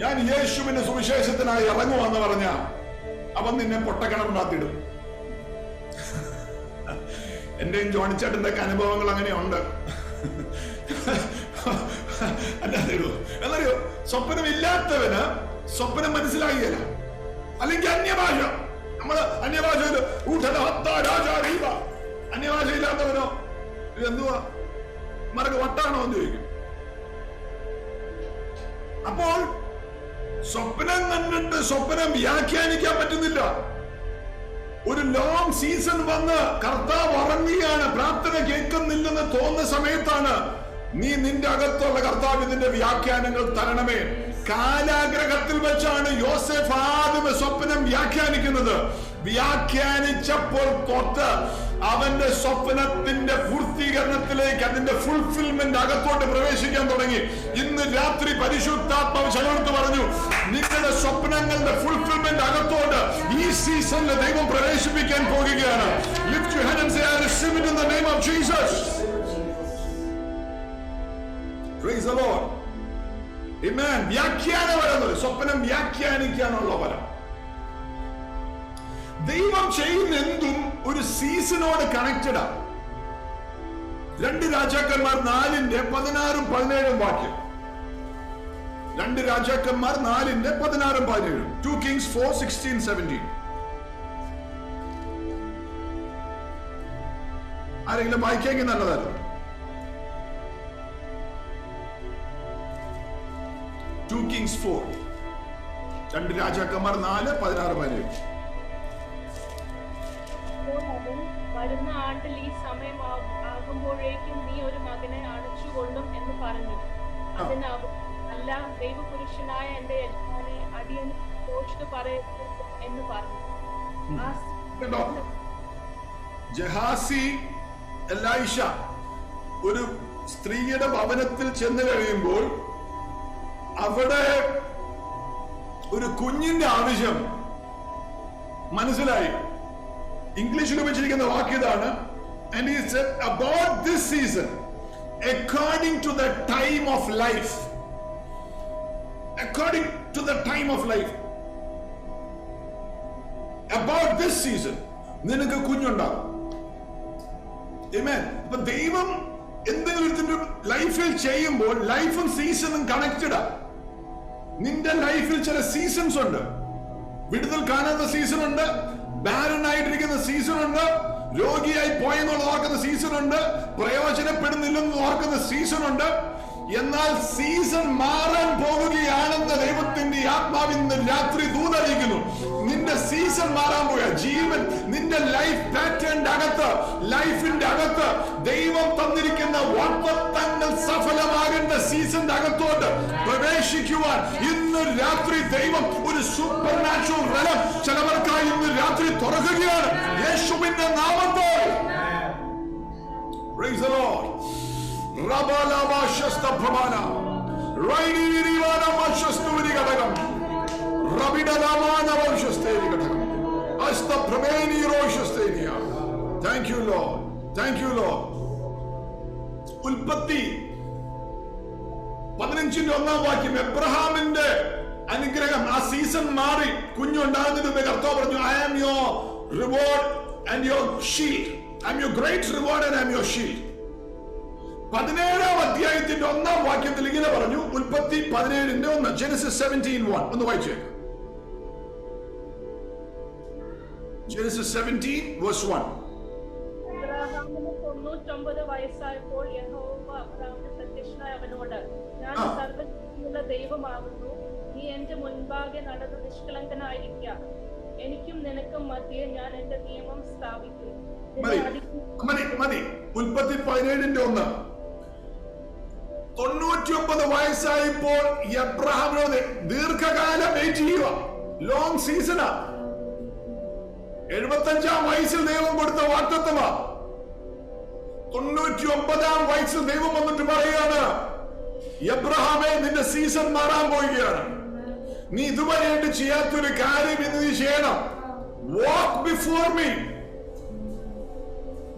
ഞാൻ യേശുവിന്റെ സുവിശേഷത്തിനായി ഇറങ്ങുമെന്ന് പറഞ്ഞ അവൻ നിന്നെ പൊട്ടക്കിണറിനകത്തിടും. എന്റെയും ജോണിച്ചേട്ടന്റെ ഒക്കെ അനുഭവങ്ങൾ അങ്ങനെയുണ്ട്. എന്നറിയോ, സ്വപ്നമില്ലാത്തവന് സ്വപ്നം മനസ്സിലാകില്ല. അല്ലെങ്കിൽ അന്യഭാഷ, നമ്മള് അന്യഭാഷയില് അന്യഭാഷ ഇല്ലാത്തവനോ ഇതെന്തുവാ മറക്ക് വട്ടാണോ എന്ന് ചോദിക്കും. അപ്പോൾ സ്വപ്നം കണ്ടിട്ട് സ്വപ്നം വ്യാഖ്യാനിക്കാൻ പറ്റുന്നില്ല. ഒരു ലോങ് സീസൺ വന്ന് കർത്താവ് ഉറങ്ങിയാണ്, പ്രാർത്ഥന കേൾക്കുന്നില്ലെന്ന് തോന്നുന്ന സമയത്താണ് നീ നിന്റെ അകത്തുള്ള കർത്താവ് ഇതിന്റെ വ്യാഖ്യാനങ്ങൾ തരണമേ. കാലാഗ്രഹത്തിൽ വെച്ചാണ് യോസേഫ് ആദ്യം സ്വപ്നം വ്യാഖ്യാനിക്കുന്നത്. വ്യാഖ്യാനിച്ചപ്പോൾ തൊട്ട് അവന്റെ സ്വപ്നത്തിന്റെ പൂർത്തീകരണത്തിലേക്ക്, അതിന്റെ ഫുൾഫിൽമെന്റ് അകത്തോട്ട് പ്രവേശിക്കാൻ തുടങ്ങി. ഇന്ന് രാത്രി പരിശുദ്ധാത്മാവ് ചിലർക്ക് പറഞ്ഞു, നിങ്ങളുടെ സ്വപ്നങ്ങളുടെ ഫുൾഫിൽമെന്റ് അകത്തോട്ട് ഈ സീസണിൽ ദൈവം പ്രവേശിപ്പിക്കാൻ പോകുകയാണ്. Lift your hand and say I receive it in the name of Jesus. Praise the Lord. ആമേൻ. വ്യാഖ്യാനപരം, സ്വപ്നം വ്യാഖ്യാനിക്കാനുള്ള വരം. ദൈവം ചെയ്യുന്ന എന്തും ഒരു സീസണോട് കണക്റ്റഡാ. 2 രാജാക്കന്മാർ 4:16-17 വാക്യം. 2 രാജാക്കന്മാർ 4:16-17. 2 Kings 4:16-17. ആരെങ്കിലും വായിക്കെങ്കിൽ നല്ലതായിരുന്നു. 2 Kings 4. 2 രാജാക്കന്മാർ 4:16-17. വരുന്ന ആണ്ടിൽ ഈ സമയം ആകുമ്പോഴേക്കും നീ ഒരു മകനെ അണച്ചുകൊള്ളും എന്ന് പറഞ്ഞു. അതിന് അവൻ, അല്ല, ദൈവപുരുഷനായ എന്റെ യജമാനെ അടിയന് ദോഷം പറയരുത് എന്ന് പറഞ്ഞു. ജഹാസി എലൈഷ ഒരു സ്ത്രീയുടെ ഭവനത്തിൽ ചെന്ന് കഴിയുമ്പോൾ അവിടെ ഒരു കുഞ്ഞിന്റെ ആവശ്യം മനസ്സിലായി. ഇംഗ്ലീഷിൽ വെച്ചിരിക്കുന്ന വാക്യതാണ്, and he said about this season according to the time of life, according to the time of life, about this season നിനക്ക് കുഞ്ഞുണ്ടാകും. Amen. അപ്പൊ ദൈവം എന്തെങ്കിലും ലൈഫിൽ ചെയ്യുമ്പോൾ ലൈഫും സീസണും കണക്റ്റഡാ. നിന്റെ ലൈഫിൽ ചില സീസൺസ് ഉണ്ട്. വിടുതൽ കാണാത്ത സീസൺ ഉണ്ട്, ബാരൻ ആയിട്ടിരിക്കുന്ന സീസൺ ഉണ്ട്, രോഗിയായി പോയെന്നുള്ള ഓർക്കുന്ന സീസൺ ഉണ്ട്, പ്രയോജനപ്പെടുന്നില്ലെന്ന് ഓർക്കുന്ന സീസൺ ഉണ്ട്. എന്നാൽ സീസൺ മാറാൻ പോകുകയാണെന്ന് ദൈവത്തിന്റെ ആത്മാവിന്ന് രാത്രി ദൂതറിയിക്കുന്നു. നിന്റെ സീസൺ മാറാൻ പോയ ജീവൻ നിന്റെ ലൈഫ് പാറ്റേണിന്റെ അകത്ത്, ലൈഫിന്റെ അകത്ത് ദൈവം തന്നിരിക്കുന്ന വാഗ്ദത്തങ്ങൾ സഫലമാകേണ്ട സീസണിന്റെ അകത്തോട്ട് പ്രവേശിക്കുവാൻ ഇന്ന് രാത്രി ദൈവം ഒരു സൂപ്പർ നാച്ചുറൽ റലം ചിലവർക്കായി ഇന്ന് രാത്രി തുറക്കുകയാണ് യേശുവിന്റെ നാമത്തിൽ. Praise the Lord. Rabalaba shasta pramana raini virivana mashasturi gadagam rabida lamana vanshasteri gadagam asta prameni roshastenia. Thank you Lord, thank you Lord. ഉൽപ്പത്തി 15:1 എബ്രഹാമിന്റെ അനുഗ്രഹം, ആ സീസൺ മാറി കുഞ്ഞുണ്ടാകുന്നതിന് മുമ്പേ കർത്താവ് പറഞ്ഞു, I am your reward and your shield. I am your great reward and I am your shield. 17-ാം അധ്യായത്തിന്റെ 1-ാം വാക്യത്തിൽ ഇങ്ങനെ പറഞ്ഞു, ഉൽപ്പത്തി 17:1, Genesis 17:1. ഒന്ന് വായിച്ചേ. Genesis 17:1. അബ്രഹാമിന് 99 വയസ്സായപ്പോൾ യഹോവ അബ്രഹാമിന് പ്രത്യക്ഷനായി അവനോട്, ഞാൻ സർവ്വശക്തിയുള്ള ദൈവമാകുന്നു, നീ എന്റെ മുൻപാകെ നടന്ന് നിഷ്കളങ്കനായിരിക്കുക, എനിക്കും നിനക്കും മധ്യേ ഞാൻ എന്റെ നിയമം സ്ഥാപിക്കും. മതി. ഉൽപ്പത്തി 17:1. 99 വയസ്സായപ്പോൾ എബ്രഹാമിനോട് ദീർഘകാലം വെയിറ്റ് ചെയ്യുക, ലോങ് സീസണാ. 75-ാം വയസ്സിൽ ദൈവം കൊടുത്ത വാഗ്ദത്തമാ. 99-ാം വയസ്സിൽ ദൈവം വന്നിട്ട് പറയുകയാണ്, എബ്രഹാമേ നിന്റെ സീസൺ മാറാൻ പോവുകയാണ്. നീ ഇതുവരെയായിട്ട് ചെയ്യാത്തൊരു കാര്യം ഇന്ന് നീ ചെയ്യണം. Walk before me,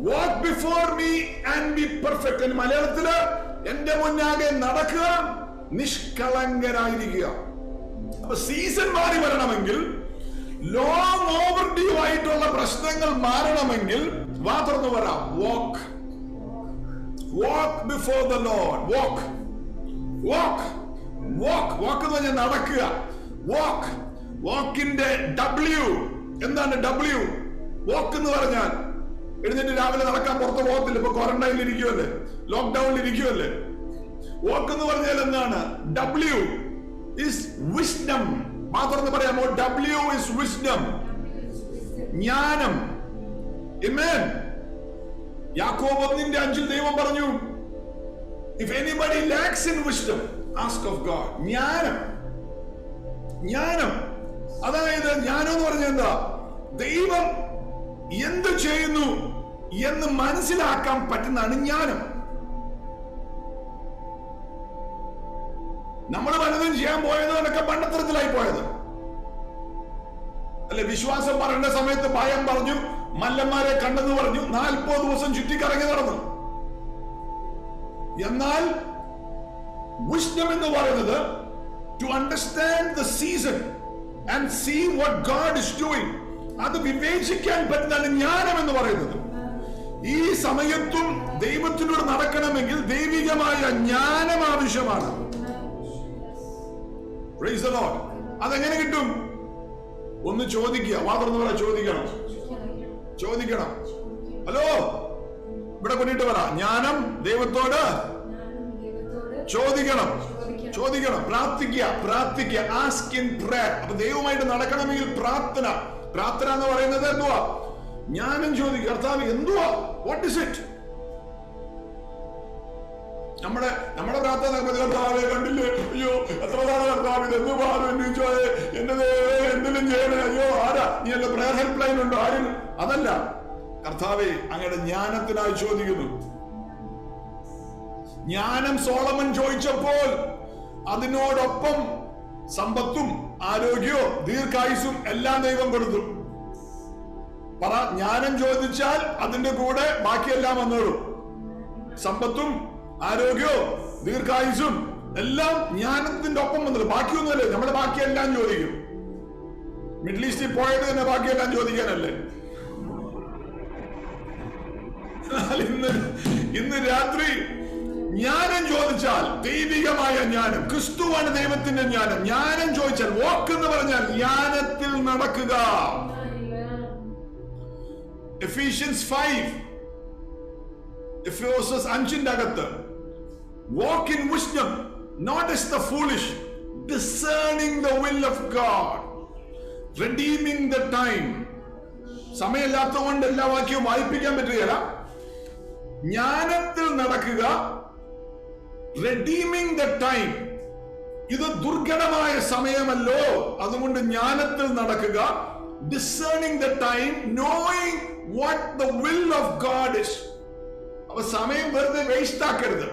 walk before me and be perfect. മലയാളത്തില് എന്റെ മുന്നാകെ നടക്കുക, നിഷ്കളങ്കരായിരിക്കുക. അപ്പൊ സീസൺ മാറി വരണമെങ്കിൽ, ലോങ് ഓവർഡ്യൂ ആയിട്ടുള്ള പ്രശ്നങ്ങൾ മാറണമെങ്കിൽ വാ തുറന്നു വരാം. വാക്ക്, വാക്ക് ബിഫോർ ദ ലോർഡ്. വാക്ക്, വാക്ക്, വാക്ക്. വാക്ക് എന്ന് പറഞ്ഞാൽ നടക്കുക. വാക്ക്, വാക്കിന്റെ W എന്താണ്? W വാക്ക് എന്ന് പറഞ്ഞാൽ എഴുന്നേറ്റ് രാവിലെ നടക്കാൻ പുറത്ത് പോകത്തില്ല, ഇപ്പൊ ക്വാറന്റൈനിൽ ഇരിക്കുമല്ലേ, ലോക്ക്ഡൌണിൽ ഇരിക്കുമല്ലേ. വാക്ക് എന്ന് പറഞ്ഞാൽ എന്താണ്? W is wisdom. മാത്രം പറയാമോ? W is wisdom, ജ്ഞാനം. Amen. യാക്കോബ് 1:5 ദൈവം പറഞ്ഞു, if anybody lacks in wisdom, ask of God. ജ്ഞാനം, ജ്ഞാനം. അതായത് ജ്ഞാനം എന്ന് പറഞ്ഞാൽ എന്താ? ദൈവം എന്ത് ചെയ്യുന്നു എന്ന് മനസ്സിലാക്കാൻ പറ്റുന്നതാണ് ജ്ഞാനം. നമ്മൾ പലതും ചെയ്യാൻ പോയതൊക്കെ പണ്ടത്തരത്തിലായി പോയത് അല്ലെ. വിശ്വാസം പറയേണ്ട സമയത്ത് ഭയം പറഞ്ഞു, മല്ലന്മാരെ കണ്ടെന്ന് പറഞ്ഞു, 40 ദിവസം ചുറ്റിക്കറങ്ങി നടന്നു. എന്നാൽ വിസ്ഡം എന്ന് പറയുന്നത് to understand the season and see what God is doing, അത് വിവേചിക്കാൻ പറ്റുന്നതാണ് ജ്ഞാനം എന്ന് പറയുന്നത്. ഈ സമയത്തും ദൈവത്തിനോട് നടക്കണമെങ്കിൽ ദൈവികമായ ജ്ഞാനം ആവശ്യമാണ്. Praise the Lord. അതെങ്ങനെ കിട്ടും? ഒന്ന് ചോദിക്കുക, വാർന്നു പറ, ചോദിക്കണം, ചോദിക്കണം. ഹലോ, ഇവിടെ കൊണ്ടിട്ട് പറ, ജ്ഞാനം ദൈവത്തോട് ചോദിക്കണം, ചോദിക്കണം. പ്രാർത്ഥിക്കുക, പ്രാർത്ഥിക്കുക. Ask in prayer. അപ്പൊ ദൈവമായിട്ട് നടക്കണമെങ്കിൽ പ്രാർത്ഥന. പ്രാർത്ഥന എന്ന് പറയുന്നത് എന്തുവാ? ജ്ഞാനം ചോദിക്കുക. കർത്താവ് എന്തുവാ? What is it? നമ്മുടെ പ്രാർത്ഥന കർത്താവെ കണ്ടില്ലേ, അയ്യോ എത്ര നാളെ കർത്താവ് ഇത് എന്ത് പാടും എന്ന് ചോദിച്ചോയെ, എന്റെ എന്തെങ്കിലും ചെയ്യണേ, അയ്യോ ആരാ നീ അല്ല പ്രയർ ഹെൽപ്പ് ലൈൻ ഉണ്ടോ? ആരും അതല്ല. കർത്താവെ അങ്ങയുടെ ജ്ഞാനത്തിനായി ചോദിക്കുന്നു. ജ്ഞാനം സോളമൻ ചോദിച്ചപ്പോൾ അതിനോടൊപ്പം സമ്പത്തും ആരോഗ്യവും ദീർഘായുസും എല്ലാം ദൈവം കൊടുത്തു. പറ, ജ്ഞാനം ചോദിച്ചാൽ അതിന്റെ കൂടെ ബാക്കിയെല്ലാം വന്നോളും. സമ്പത്തും ആരോഗ്യവും ദീർഘായുസും എല്ലാം ജ്ഞാനത്തിന്റെ ഒപ്പം വന്നല്ലോ. ബാക്കിയൊന്നുമല്ലേ, നമ്മളെ ബാക്കിയെല്ലാം ചോദിക്കും. മിഡിൽ ഈസ്റ്റിൽ പോയത് തന്നെ ബാക്കിയെല്ലാം ചോദിക്കാനല്ലേ. എന്നാൽ ഇന്ന് രാത്രി ജ്ഞാനം ചോദിച്ചാൽ ദൈവികമായ ജ്ഞാനം, ക്രിസ്തുവാണ് ദൈവത്തിന്റെ ജ്ഞാനം. ജ്ഞാനം ചോദിച്ചാൽ, വാക്ക് എന്ന് പറഞ്ഞാൽ ജ്ഞാനത്തിൽ നടക്കുക. Ephesians 5 Ephesians 5 അകത്ത് walk in wisdom, not as the foolish, discerning the will of God, redeeming the time. സമയമില്ലാത്തതുകൊണ്ട് എല്ലാ വാക്യവും വായിപ്പിക്കാൻ പറ്റുകയില്ല. ജ്ഞാനത്തിൽ നടക്കുക, redeeming the time. ഇത് ദുർഘടമായ സമയമല്ലോ, അതുകൊണ്ട് ജ്ഞാനത്തിൽ നടക്കുക. discerning the time, knowing what the will of God is. അപ്പൊ സമയം വെറുതെ വേസ്റ്റ് ആക്കരുത്.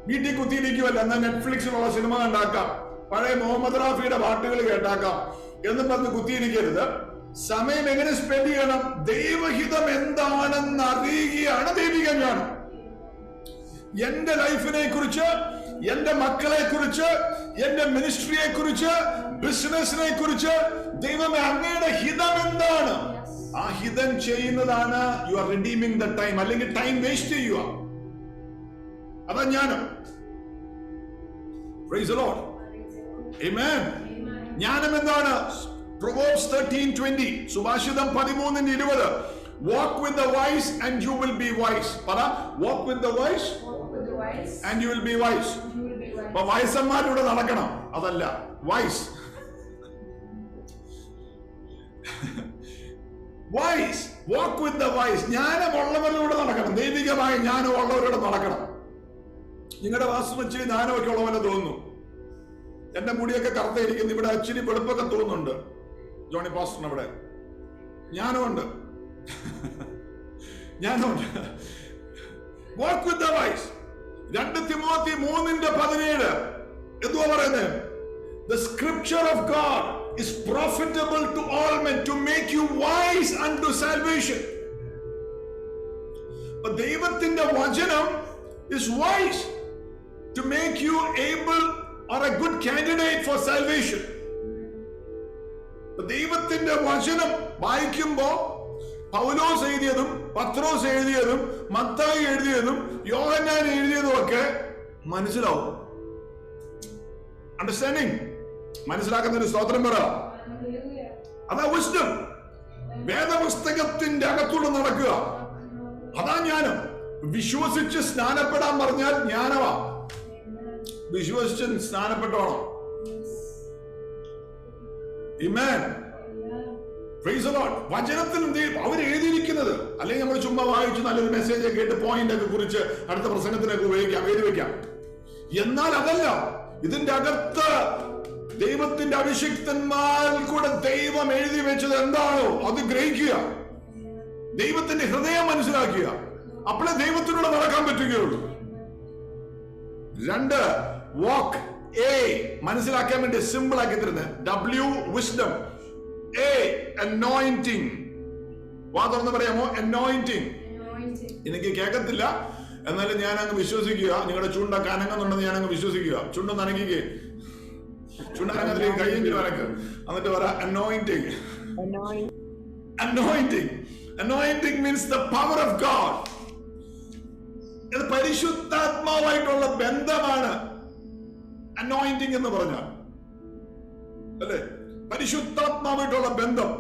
വീട്ടിൽ കുത്തിയിരിക്കുമല്ല, എന്നാൽ നെറ്റ്ഫ്ലിക്സിലുള്ള സിനിമ കണ്ടാക്കാം, പഴയ മുഹമ്മദ് റാഫിയുടെ പാട്ടുകൾ കേട്ടാക്കാം എന്നും പറഞ്ഞ് കുത്തിയിരിക്കരുത്. സമയം എങ്ങനെ സ്പെൻഡ് ചെയ്യണം? ദൈവഹിതം എന്താണെന്ന് അറിയുകയാണ് ദൈവിക ജ്ഞാനം. എന്റെ ലൈഫിനെ കുറിച്ച്, എന്റെ മക്കളെ കുറിച്ച്, എന്റെ മിനിസ്ട്രിയെ കുറിച്ച്, ബിസിനസിനെ കുറിച്ച് ദൈവമേ അങ്ങയുടെ ഹിതം എന്താണ്? ആ ഹിതം ചെയ്യുന്നതാണ് you are redeeming the time. അല്ലെങ്കിൽ ടൈം വേസ്റ്റ് ചെയ്യുക. അതാ ജ്ഞാനം. Praise the Lord. ആമേൻ. ജ്ഞാനം എന്താണ്? Proverbs 13:20, Subhashitham 13:20. Walk with the wise and you will be wise. പറ, walk with the wise and you will be wise. അപ്പൊ വയസ്സന്മാരിലൂടെ നടക്കണം, അതല്ല wise. Wise, walk with the wise. ജ്ഞാനമുള്ളവരിലൂടെ നടക്കണം, ദൈവികമായ ജ്ഞാനമുള്ളവരോട് നടക്കണം. നിങ്ങളുടെ വാസ്തു വെച്ച് ജ്ഞാനമൊക്കെ ഉള്ളവരെ തോന്നുന്നു. എന്റെ മുടിയൊക്കെ കറുത്തായിരിക്കുന്നു, ഇവിടെ ഇച്ചിരി വെളുപ്പൊക്കെ തോന്നുന്നുണ്ട്. ജോണി പാസ്റ്ററിന് അവിടെ ജ്ഞാനമുണ്ട്, ജ്ഞാനമുണ്ട്. വാക്ക് വിത്ത് ദ വൈസ്. 2 തിമോത്തി 3:17 എന്തുവാ പറയുന്നത്? The scripture of God is profitable to all men to make you wise unto salvation. But ദൈവത്തിന്റെ വചനം is wise to make you able or a good candidate for salvation. ദൈവത്തിന്റെ വചനം വായിക്കുമ്പോ പൗലോസ് എഴുതിയതും പത്രോസ് എഴുതിയതും മത്തായി എഴുതിയതും യോഹന്നാൻ എഴുതിയതും ഒക്കെ മനസ്സിലാവും. Understanding, മനസ്സിലാക്കുന്ന ഒരു സ്തോത്രം പറ. അതാ വിസ്ഡം. വേദപുസ്തകത്തിന്റെ അകത്തൂടെ നടക്കുക, അതാ ജ്ഞാനം. വിശ്വസിച്ച് സ്നാനപ്പെടാൻ പറഞ്ഞാൽ ജ്ഞാനമാ. വിശ്വസിച്ച് സ്നാനപ്പെട്ടോണം. ആമേൻ. Praise the Lord. വചനത്തിൽ അവർ എഴുതിയിരിക്കുന്നത്, അല്ലെങ്കിൽ നമ്മൾ ചുമ്മാ വായിച്ച് നല്ലൊരു മെസ്സേജ് കേട്ട് പോയിന്റ് ഒക്കെ കുറിച്ച് അടുത്ത പ്രസംഗത്തിനൊക്കെ ഉപയോഗിക്കാം, എഴുതി വെക്കാം. എന്നാൽ അതല്ല, ഇതിന്റെ അകത്ത് ദൈവത്തിന്റെ അഭിഷിക്തന്മാരിൽ കൂടെ ദൈവം എഴുതി വെച്ചത് എന്താണോ അത് ഗ്രഹിക്കുക, ദൈവത്തിന്റെ ഹൃദയം മനസ്സിലാക്കുക. അപ്പോഴേ ദൈവത്തിലൂടെ നടക്കാൻ പറ്റുകയുള്ളൂ. 2 വാക്ക്. എ മനസ്സിലാക്കാൻ വേണ്ടി സിമ്പിൾ ആക്കി തരുന്നത്. W wisdom. A anointing. വാ തുറന്ന് പറയാമോ? anointing. എനിക്ക് കേൾക്കത്തില്ല, എന്നാലും ഞാൻ അങ്ങ് വിശ്വസിക്കുക. നിങ്ങളുടെ ചുണ്ടൊക്കെ അനങ്ങുന്നുണ്ടെന്ന് ഞാൻ അങ്ങ് വിശ്വസിക്കുക. ചുണ്ടൊന്ന് അനങ്ങിക്കേ, ചുണ്ടനങ്ങത്തിലേക്ക് കഴിയെങ്കിലും അനക്ക്. എന്നിട്ട് പറ anointing. Anointing. Anointing means the power of God. ഇത് പരിശുദ്ധാത്മാവായിട്ടുള്ള ബന്ധമാണ് anointing എന്ന് പറഞ്ഞാൽ, അല്ലേ? പരിശുദ്ധാത്മാവായിട്ടുള്ള ബന്ധം.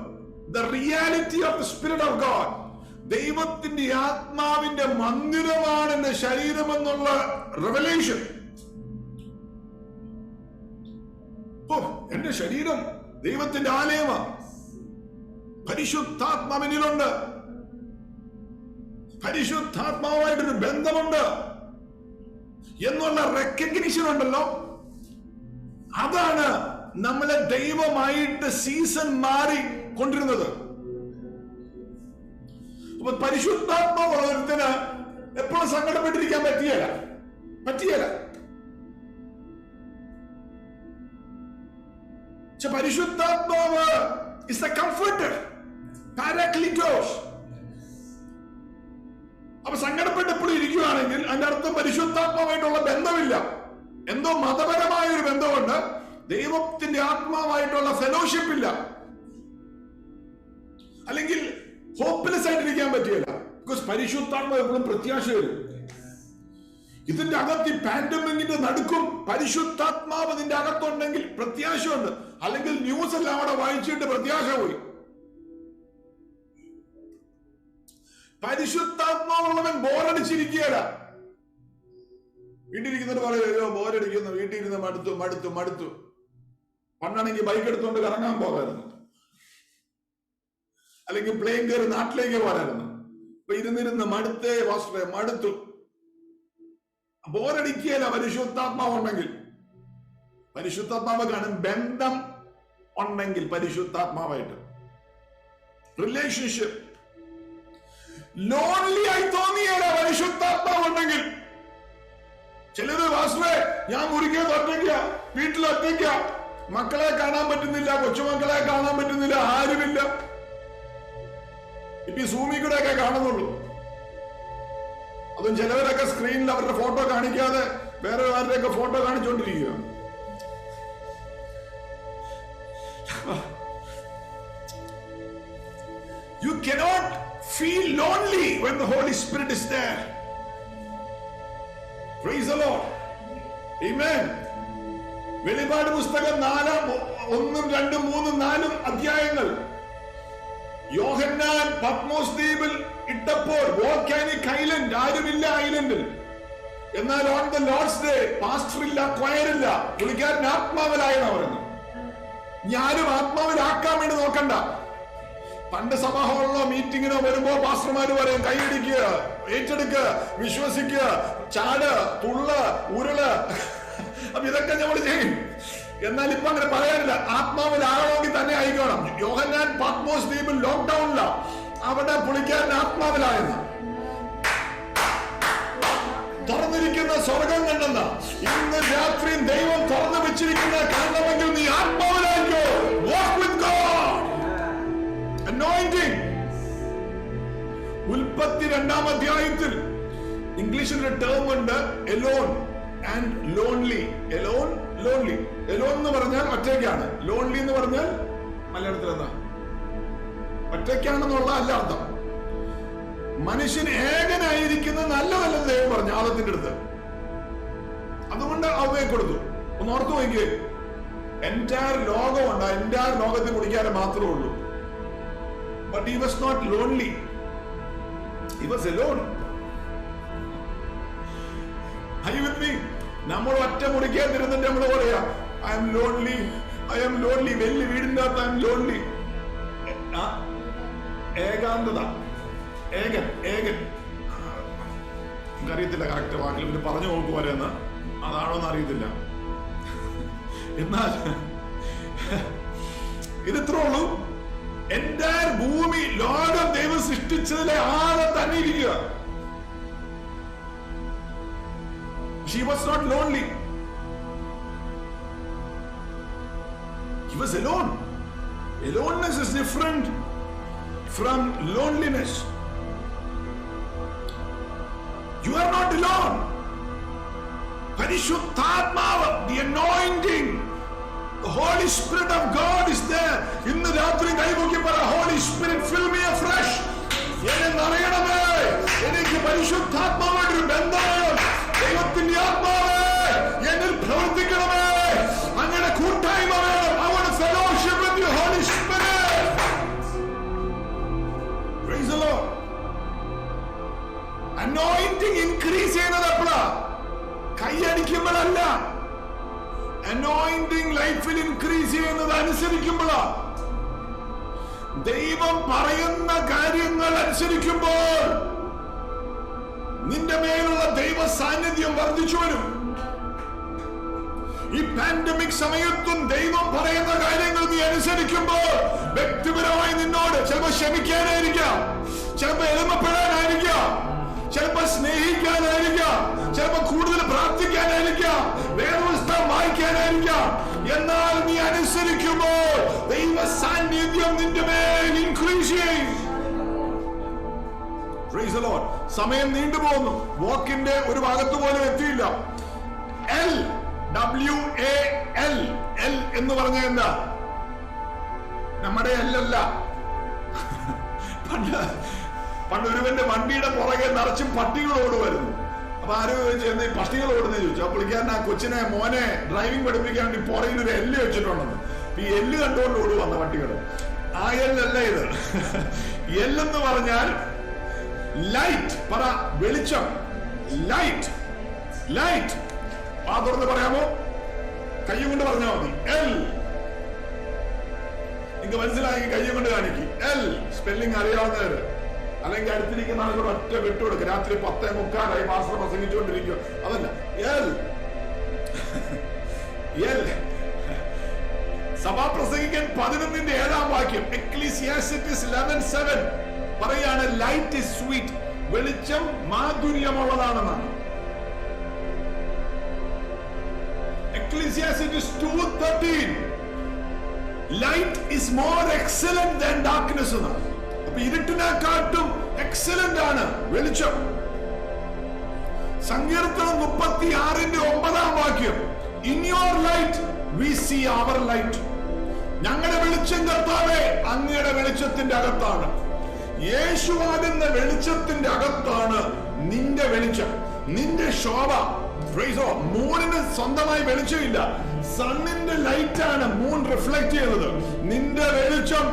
The reality of the Spirit of God. ദൈവത്തിന്റെ ആത്മാവിന്റെ മന്ദിരമാണ് എന്റെ ശരീരം എന്നുള്ള റെവലേഷൻ. എന്റെ ശരീരം ദൈവത്തിന്റെ ആലയമാണ്. പരിശുദ്ധാത്മാവിനുണ്ട്, പരിശുദ്ധാത്മാവായിട്ടൊരു ബന്ധമുണ്ട് എന്നുള്ള റെക്കഗ്നിഷൻ ഉണ്ടല്ലോ. അതാണ് നമ്മളെ ദൈവമായിട്ട് സീസൺ മാറി കൊണ്ടിരുന്നത്. അപ്പൊ പരിശുദ്ധാത്മാവുള്ളവർക്ക് എപ്പോഴും സങ്കടപ്പെട്ടിരിക്കാൻ പറ്റിയല്ല. പരിശുദ്ധാത്മാവ് is the comforter, Parakletos. അപ്പൊ സങ്കടപ്പെട്ട് എപ്പോഴും ഇരിക്കുകയാണെങ്കിൽ അതിന്റെ അർത്ഥം പരിശുദ്ധാത്മാവായിട്ടുള്ള ബന്ധമില്ല, എന്തോ മതപരമായ ഒരു ബന്ധമുണ്ട്, ദൈവത്തിന്റെ ആത്മാവായിട്ടുള്ള ഫെലോഷിപ്പ് ഇല്ല. അല്ലെങ്കിൽ ഹോപ്പ്ലെസ് ആയിട്ടിരിക്കാൻ പറ്റിയല്ല. പരിശുദ്ധാത്മാവ് എപ്പോഴും പ്രത്യാശ വരും. ഇതിന്റെ അകത്ത് ഈ പാൻഡമിക്കിന്റെ നടുക്കും പരിശുദ്ധാത്മാവ് നിന്റെ അകത്തുണ്ടെങ്കിൽ പ്രത്യാശയുണ്ട്. അല്ലെങ്കിൽ ന്യൂസ് എല്ലാം അവിടെ വായിച്ചിട്ട് പ്രത്യാശ പോയി. പരിശുദ്ധാത്മാവുള്ളവൻ ബോറടിച്ചിരിക്കുകയല്ല. വീട്ടിലിരിക്കുന്നത് പറയുമല്ലോ ബോറടിക്കുന്നു, വീട്ടിൽ ഇരുന്ന് മടുത്തു മടുത്തു മടുത്തു. പണ്ടാണെങ്കിൽ ബൈക്ക് എടുത്തുകൊണ്ട് കറങ്ങാൻ പോകാമായിരുന്നു, അല്ലെങ്കിൽ പ്ലെയിൻ കയറി നാട്ടിലേക്ക് പോകാമായിരുന്നു. ഇപ്പൊ ഇരുന്നിരുന്ന് മടുത്തേ വാസ്തവേ മടുത്തു. ബോറടിക്കുകയല്ല. പരിശുദ്ധാത്മാവ് ഉണ്ടെങ്കിൽ, പരിശുദ്ധാത്മാവ് കാണും ബന്ധം ഉണ്ടെങ്കിൽ, പരിശുദ്ധാത്മാവായിട്ട് റിലേഷൻഷിപ്പ്. ലോൺലി ആയി തോന്നിയല്ല പരിശുദ്ധാത്മാവ് ഉണ്ടെങ്കിൽ. ചിലത് വാസ്തവേ ഞാൻ മുറിക്കുന്നത് ഒറ്റയ്ക്ക, വീട്ടിൽ ഒറ്റയ്ക്ക, മക്കളെ കാണാൻ പറ്റുന്നില്ല, കൊച്ചുമക്കളെ കാണാൻ പറ്റുന്നില്ല, ആരുമില്ല. ഇപ്പൊ ഈ സൂമിൽ കൂടെ ഒക്കെ കാണുന്നുള്ളൂ. അതും ചിലവരൊക്കെ സ്ക്രീനിൽ അവരുടെ ഫോട്ടോ കാണിക്കാതെ വേറെ ആരുടെയൊക്കെ photo കാണിച്ചുകൊണ്ടിരിക്കുക. You cannot feel lonely when the Holy Spirit is there. Praise the Lord. Amen. വെളിപാട് പുസ്തകം 1, 2, 3, 4 അധ്യായങ്ങൾ. യോഹന്നാൻ പത്മോസ് ദ്വീപിൽ ഇട്ടപ്പോൾ വോൾക്കാനിക് ഐലൻഡ്, ആരുമില്ല ഐലൻഡിൽ. എന്നാൽ on the Lord's day pastor ഇല്ല, ക്വയർ ഇല്ല, പുള്ളിക്കാരൻ ആത്മാവിലായെന്ന് പറഞ്ഞു. ഞാനും ആത്മാവിലാക്കാൻ വേണ്ടി നോക്കണ്ട. പണ്ട് സഭാ ഹാളിലോ മീറ്റിങ്ങിനോ വരുമ്പോ പാസ്റ്റർമാര് പറയും കൈയടിക്കുക, ഏറ്റെടുക്കുക, വിശ്വസിക്കുക, ചാട്, തുള്ള്, ഉരുള്. അപ്പൊ ഇതൊക്കെ നമ്മൾ ചെയ്യും. എന്നാൽ ഇപ്പൊ അങ്ങനെ പറയാനില്ല. ആത്മാവിലാകണമെങ്കിൽ തന്നെ ആയിക്കോണം. യോഹന്നാൻ പത്മോസ് ദ്വീപിൽ ലോക്ക്ഡൌണില, അവിടെ പുള്ളിക്കാരൻ ആത്മാവിലായെന്ന്. തുറന്നിരിക്കുന്ന സ്വർഗം കണ്ടെന്ന ഇന്ന് രാത്രി ദൈവം തുറന്നു വെച്ചിരിക്കുന്ന കാണണമെങ്കിൽ നീ ആത്മാവിലായിക്കോ. വാക്ക് വിത്ത് ഗോഡ്. അനോയിന്റിംഗ്. ഉൽപ്പത്തി 2-ാം അധ്യായത്തിൽ ഇംഗ്ലീഷിൽ ഒരു ടേം ഉണ്ട്, alone and lonely. Alone, lonely. Alone എന്ന് പറഞ്ഞാൽ ഒറ്റയ്ക്കാണ്, ലോൺലി എന്ന് പറഞ്ഞാൽ മലയാളത്തിൽ എന്താ? ഒറ്റയ്ക്കാണെന്നുള്ള അല്ല അർത്ഥം. മനുഷ്യൻ ഏകനായിരിക്കുന്നത് നല്ലതല്ലെന്ന് ദൈവം പറഞ്ഞു ആദത്തിന്റെ അടുത്ത്. അതുകൊണ്ട് അവയെ കൊടുത്തു. ഒന്ന് ഓർത്തു നോക്കിയേ, എൻറ്റയർ ലോകമുണ്ട്, എൻറ്റയർ ലോകത്തിൽ കുടിക്കാതെ മാത്രമേ ഉള്ളൂ. But he was not lonely. He was alone. Are you with me? നമ്മൾ ഒറ്റ മുറിക്കാൻ തരുന്നുണ്ട്. നമ്മൾ പറയാ I M lonely, I M lonely. വലിയ വീടിന്റെ അകത്ത് ഐ എം ലോൺലി. ഏകാന്തത, ഏകൻ, ഏകൻ. നമുക്കറിയത്തില്ല കറക്റ്റ് വാക്കിൽ ഇവര് പറഞ്ഞു നോക്കുവരെന്ന്, അതാണോന്ന് അറിയത്തില്ല. എന്നാൽ ഇതിത്രേ ഉള്ളൂ. എന്റെ ഭൂമി, ലോകം ദൈവം സൃഷ്ടിച്ചതിലെ ആളെ തന്നെ ഇരിക്കുക. She was not lonely. He was alone. Aloneness is different from loneliness. You are not alone. Parishuddhatmava, the anointing, the Holy Spirit of God is there. ഇന്ന് രാത്രി കൈപൊക്കി പറ, Holy Spirit fill me afresh. എന്നെ നിറയണമേ. എനിക്ക് പരിശുദ്ധാത്മാവായിട്ടൊരു ബന്ധം വേണം. ദൈവത്തിന്റെ ആത്മാവേ എന്നിൽ പ്രവർത്തിക്കണമേ. അങ്ങനെ കൂട്ടായ്മ വേണം. I want a fellowship with you, Holy Spirit. Praise the Lord. Anointing increase ചെയ്യുന്നത് എപ്പോഴാ? കൈയടിക്കുമ്പോഴല്ല. അനോയിന്റിംഗ് ലൈഫിൽ ഇൻക്രീസ് ചെയ്യുന്നത് അനുസരിക്കുമ്പോഴാ. ദൈവം പറയുന്ന കാര്യങ്ങൾ അനുസരിക്കുമ്പോൾ നിന്റെ മേലുള്ള ദൈവ സാന്നിധ്യം വർദ്ധിച്ചു വരും. ഈ പാൻഡമിക് സമയത്തും ദൈവം പറയുന്ന കാര്യങ്ങൾ നീ അനുസരിക്കുമ്പോൾ വ്യക്തിപരമായി നിന്നോട് ചിലപ്പോൾ ക്ഷമിക്കാനായിരിക്കാം, ചിലപ്പോൾ എളിമപ്പെടാനായിരിക്കാം, ചിലപ്പോൾ സ്നേഹിക്കാനായിരിക്കാം, ചിലപ്പോൾ കൂടുതൽ പ്രാർത്ഥിക്കാനായിരിക്കാം, വേദപുസ്തകം വായിക്കാനായിരിക്കാം. എന്നാൽ നീ അനുസരിക്കുമ്പോൾ ദൈവ സാന്നിധ്യം നിന്റെ മേൽ ഇൻക്രീസ് ചെയ്യും. Praise the Lord. സമയം നീണ്ടുപോകുന്നു. വാക്കിന്റെ ഒരു ഭാഗത്ത് പോലും എത്തിയില്ല. LWAL, എൽ എന്ന് പറഞ്ഞ എന്താ? നമ്മുടെ അല്ലല്ല. പണ്ട് പണ്ട് ഒരുവന്റെ വണ്ടിയുടെ പുറകെ നിറച്ചും പട്ടികൾ ഓടുമായിരുന്നു. അപ്പൊ ആരോ ചോദിച്ചു ഈ പട്ടികൾ ഓടുന്നേ ചോദിച്ചു. അപ്പോൾ പുള്ളിക്കാരൻ ആ കൊച്ചിനെ മോനെ ഡ്രൈവിംഗ് പഠിപ്പിക്കാൻ വേണ്ടി പുറകിൽ ഒരു എല്ല് വെച്ചിട്ടുണ്ടെന്ന്. ഈ എല്ല് കണ്ടുകൊണ്ട് ഓടുവന്ന പട്ടികൾ. ആ എല്ലല്ല ഇത്. എല്ലെന്ന് പറഞ്ഞാൽ ലൈറ്റ്. പറ വെളിച്ചം. ലൈറ്റ്. ലൈറ്റ്. ആ തുറന്ന് പറയാമോ? കൈ കൊണ്ട് പറഞ്ഞാൽ മതി. എൽ. നിങ്ങൾക്ക് മനസ്സിലായി? കൈ കൊണ്ട് കാണിക്കും. എൽ. സ്പെല്ലിംഗ് അറിയാവുന്നവര്, അല്ലെങ്കിൽ അടുത്തിരിക്കുന്ന ആളുകൾ ഒറ്റ വിട്ടുകൊടുക്കുക. രാത്രി 10:45 മാസ്റ്റർ പ്രസംഗിച്ചുകൊണ്ടിരിക്കുക. അതല്ല, എൽ. എൽ. സഭാപ്രസംഗിക്കൻ 11:7 വാക്യം, എക്ലീസിയാസ്റ്റിസ് 11:7 പറയാണ് ലൈറ്റ് ഇസ് സ്വീറ്റ്. വെളിച്ചം മാധുര്യമുള്ളതാണെന്നാണ്. Ecclesiastes 2:13 light is more excellent than darkness എന്നാണ്. അപ്പൊ ഇരുട്ടിനെക്കാട്ടും എക്സലന്റ് ആണ് വെളിച്ചം. സങ്കീർത്തനം 36:9 വാക്യം, in your light we see our light. ഞങ്ങളുടെ വെളിച്ചം കർത്താവേ അങ്ങയുടെ വെളിച്ചത്തിന്റെ അകത്താണ്. യേശുവാകുന്ന വെളിച്ചത്തിന്റെ അകത്താണ് നിന്റെ വെളിച്ചം, നിന്റെ ശോഭ. മൂണിന് സ്വന്തമായി വെളിച്ചമില്ല. സണ്ണിന്റെ ലൈറ്റാണ് മൂൺ റിഫ്ലക്ട് ചെയ്യുന്നത്. നിന്റെ വെളിച്ചം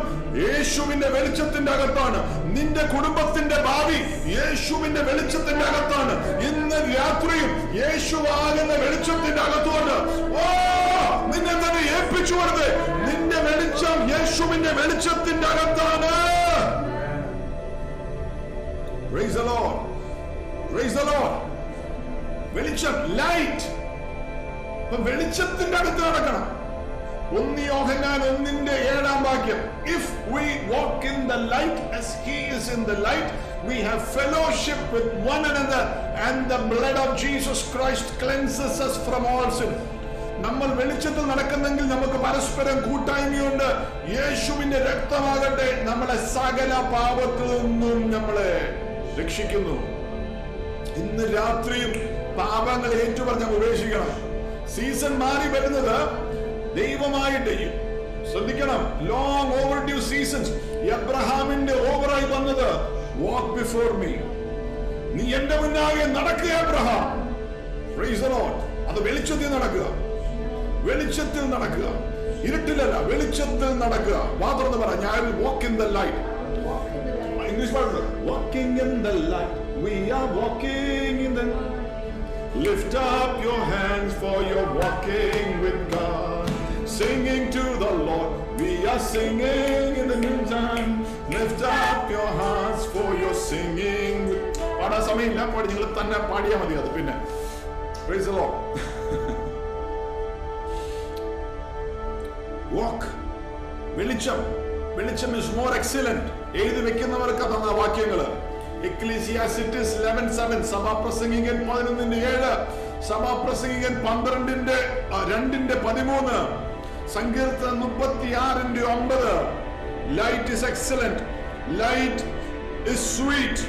യേശുവിന്റെ വെളിച്ചത്തിന്റെ അകത്താണ്. നിന്റെ കുടുംബത്തിന്റെ ഭാവി യേശുവിന്റെ വെളിച്ചത്തിന്റെ അകത്താണ്. ഇന്ന് രാത്രിയും യേശുവാകുന്ന വെളിച്ചത്തിന്റെ അകത്തുകൊണ്ട് നിന്നെ തന്നെ ഏൽപ്പിച്ചു കൊടുത്ത് നിന്റെ വെളിച്ചം യേശുവിന്റെ വെളിച്ചത്തിന്റെ അകത്താണ്. Praise the Lord. Praise the Lord. വെളിച്ചം, ലൈറ്റ്. അപ്പൊ വെളിച്ചത്തിന്റെ അടുത്ത് നടക്കണം. 1 യോഹന്നാൻ 1:7 വാക്യം, if we walk in the light as he is in the light, we have fellowship with one another, and the blood of Jesus Christ cleanses us from all sin. നമ്മൾ വെളിച്ചത്തിൽ നടക്കുന്നെങ്കിൽ നമുക്ക് പരസ്പരം കൂട്ടായ്മയുണ്ട്. യേശുവിന്റെ രക്തമാകട്ടെ നമ്മളെ സകല പാപത്തിൽ നിന്നും നമ്മളെ രക്ഷിക്കുന്നു. ഇന്ന് രാത്രിയും പാപങ്ങൾ ഏറ്റുപറഞ്ഞ് ഉപേക്ഷിക്കണം. സീസൺ മാറി വരുന്നത് ദൈവമായിട്ട് ശ്രദ്ധിക്കണം. Long overdue seasons. എബ്രഹാമിന്റെ ഓവറായി വന്നത് വാക്ക് ബിഫോർ മീ. നീ എന്റെ മുന്നാകെ നടക്കുക എബ്രഹാം. Price the Lord. അത് വെളിച്ചത്തിൽ നടക്കുക, വെളിച്ചത്തിൽ നടക്കുക, ഇരുട്ടിലല്ല, വെളിച്ചത്തിൽ നടക്കുക. മാത്രം പറ, ഞാൻ walk in the light. English പാടുന്നത് walking in the light. We are walking in the light. Lift up your hands for you're walking with God. Singing to the Lord. We are singing in the new time. Lift up your hearts for you're singing. പാടാൻ സമയമില്ല, പാടി നിങ്ങൾ തന്നെ പാടിയാൽ മതി. അത് പിന്നെ Praise the Lord. Walk. വെളിച്ചം. വെളിച്ചം is more excellent. എഴുതി വെക്കുന്നവർക്ക് തന്ന വാക്യങ്ങള് എക്ലീസിയാസ്റ്റിസ് 11:7, സഭാപ്രസംഗികൻ 11:7, സഭാപ്രസംഗികൻ 12:13, സങ്കീർത്തനം 36:9. Light is excellent, light is sweet,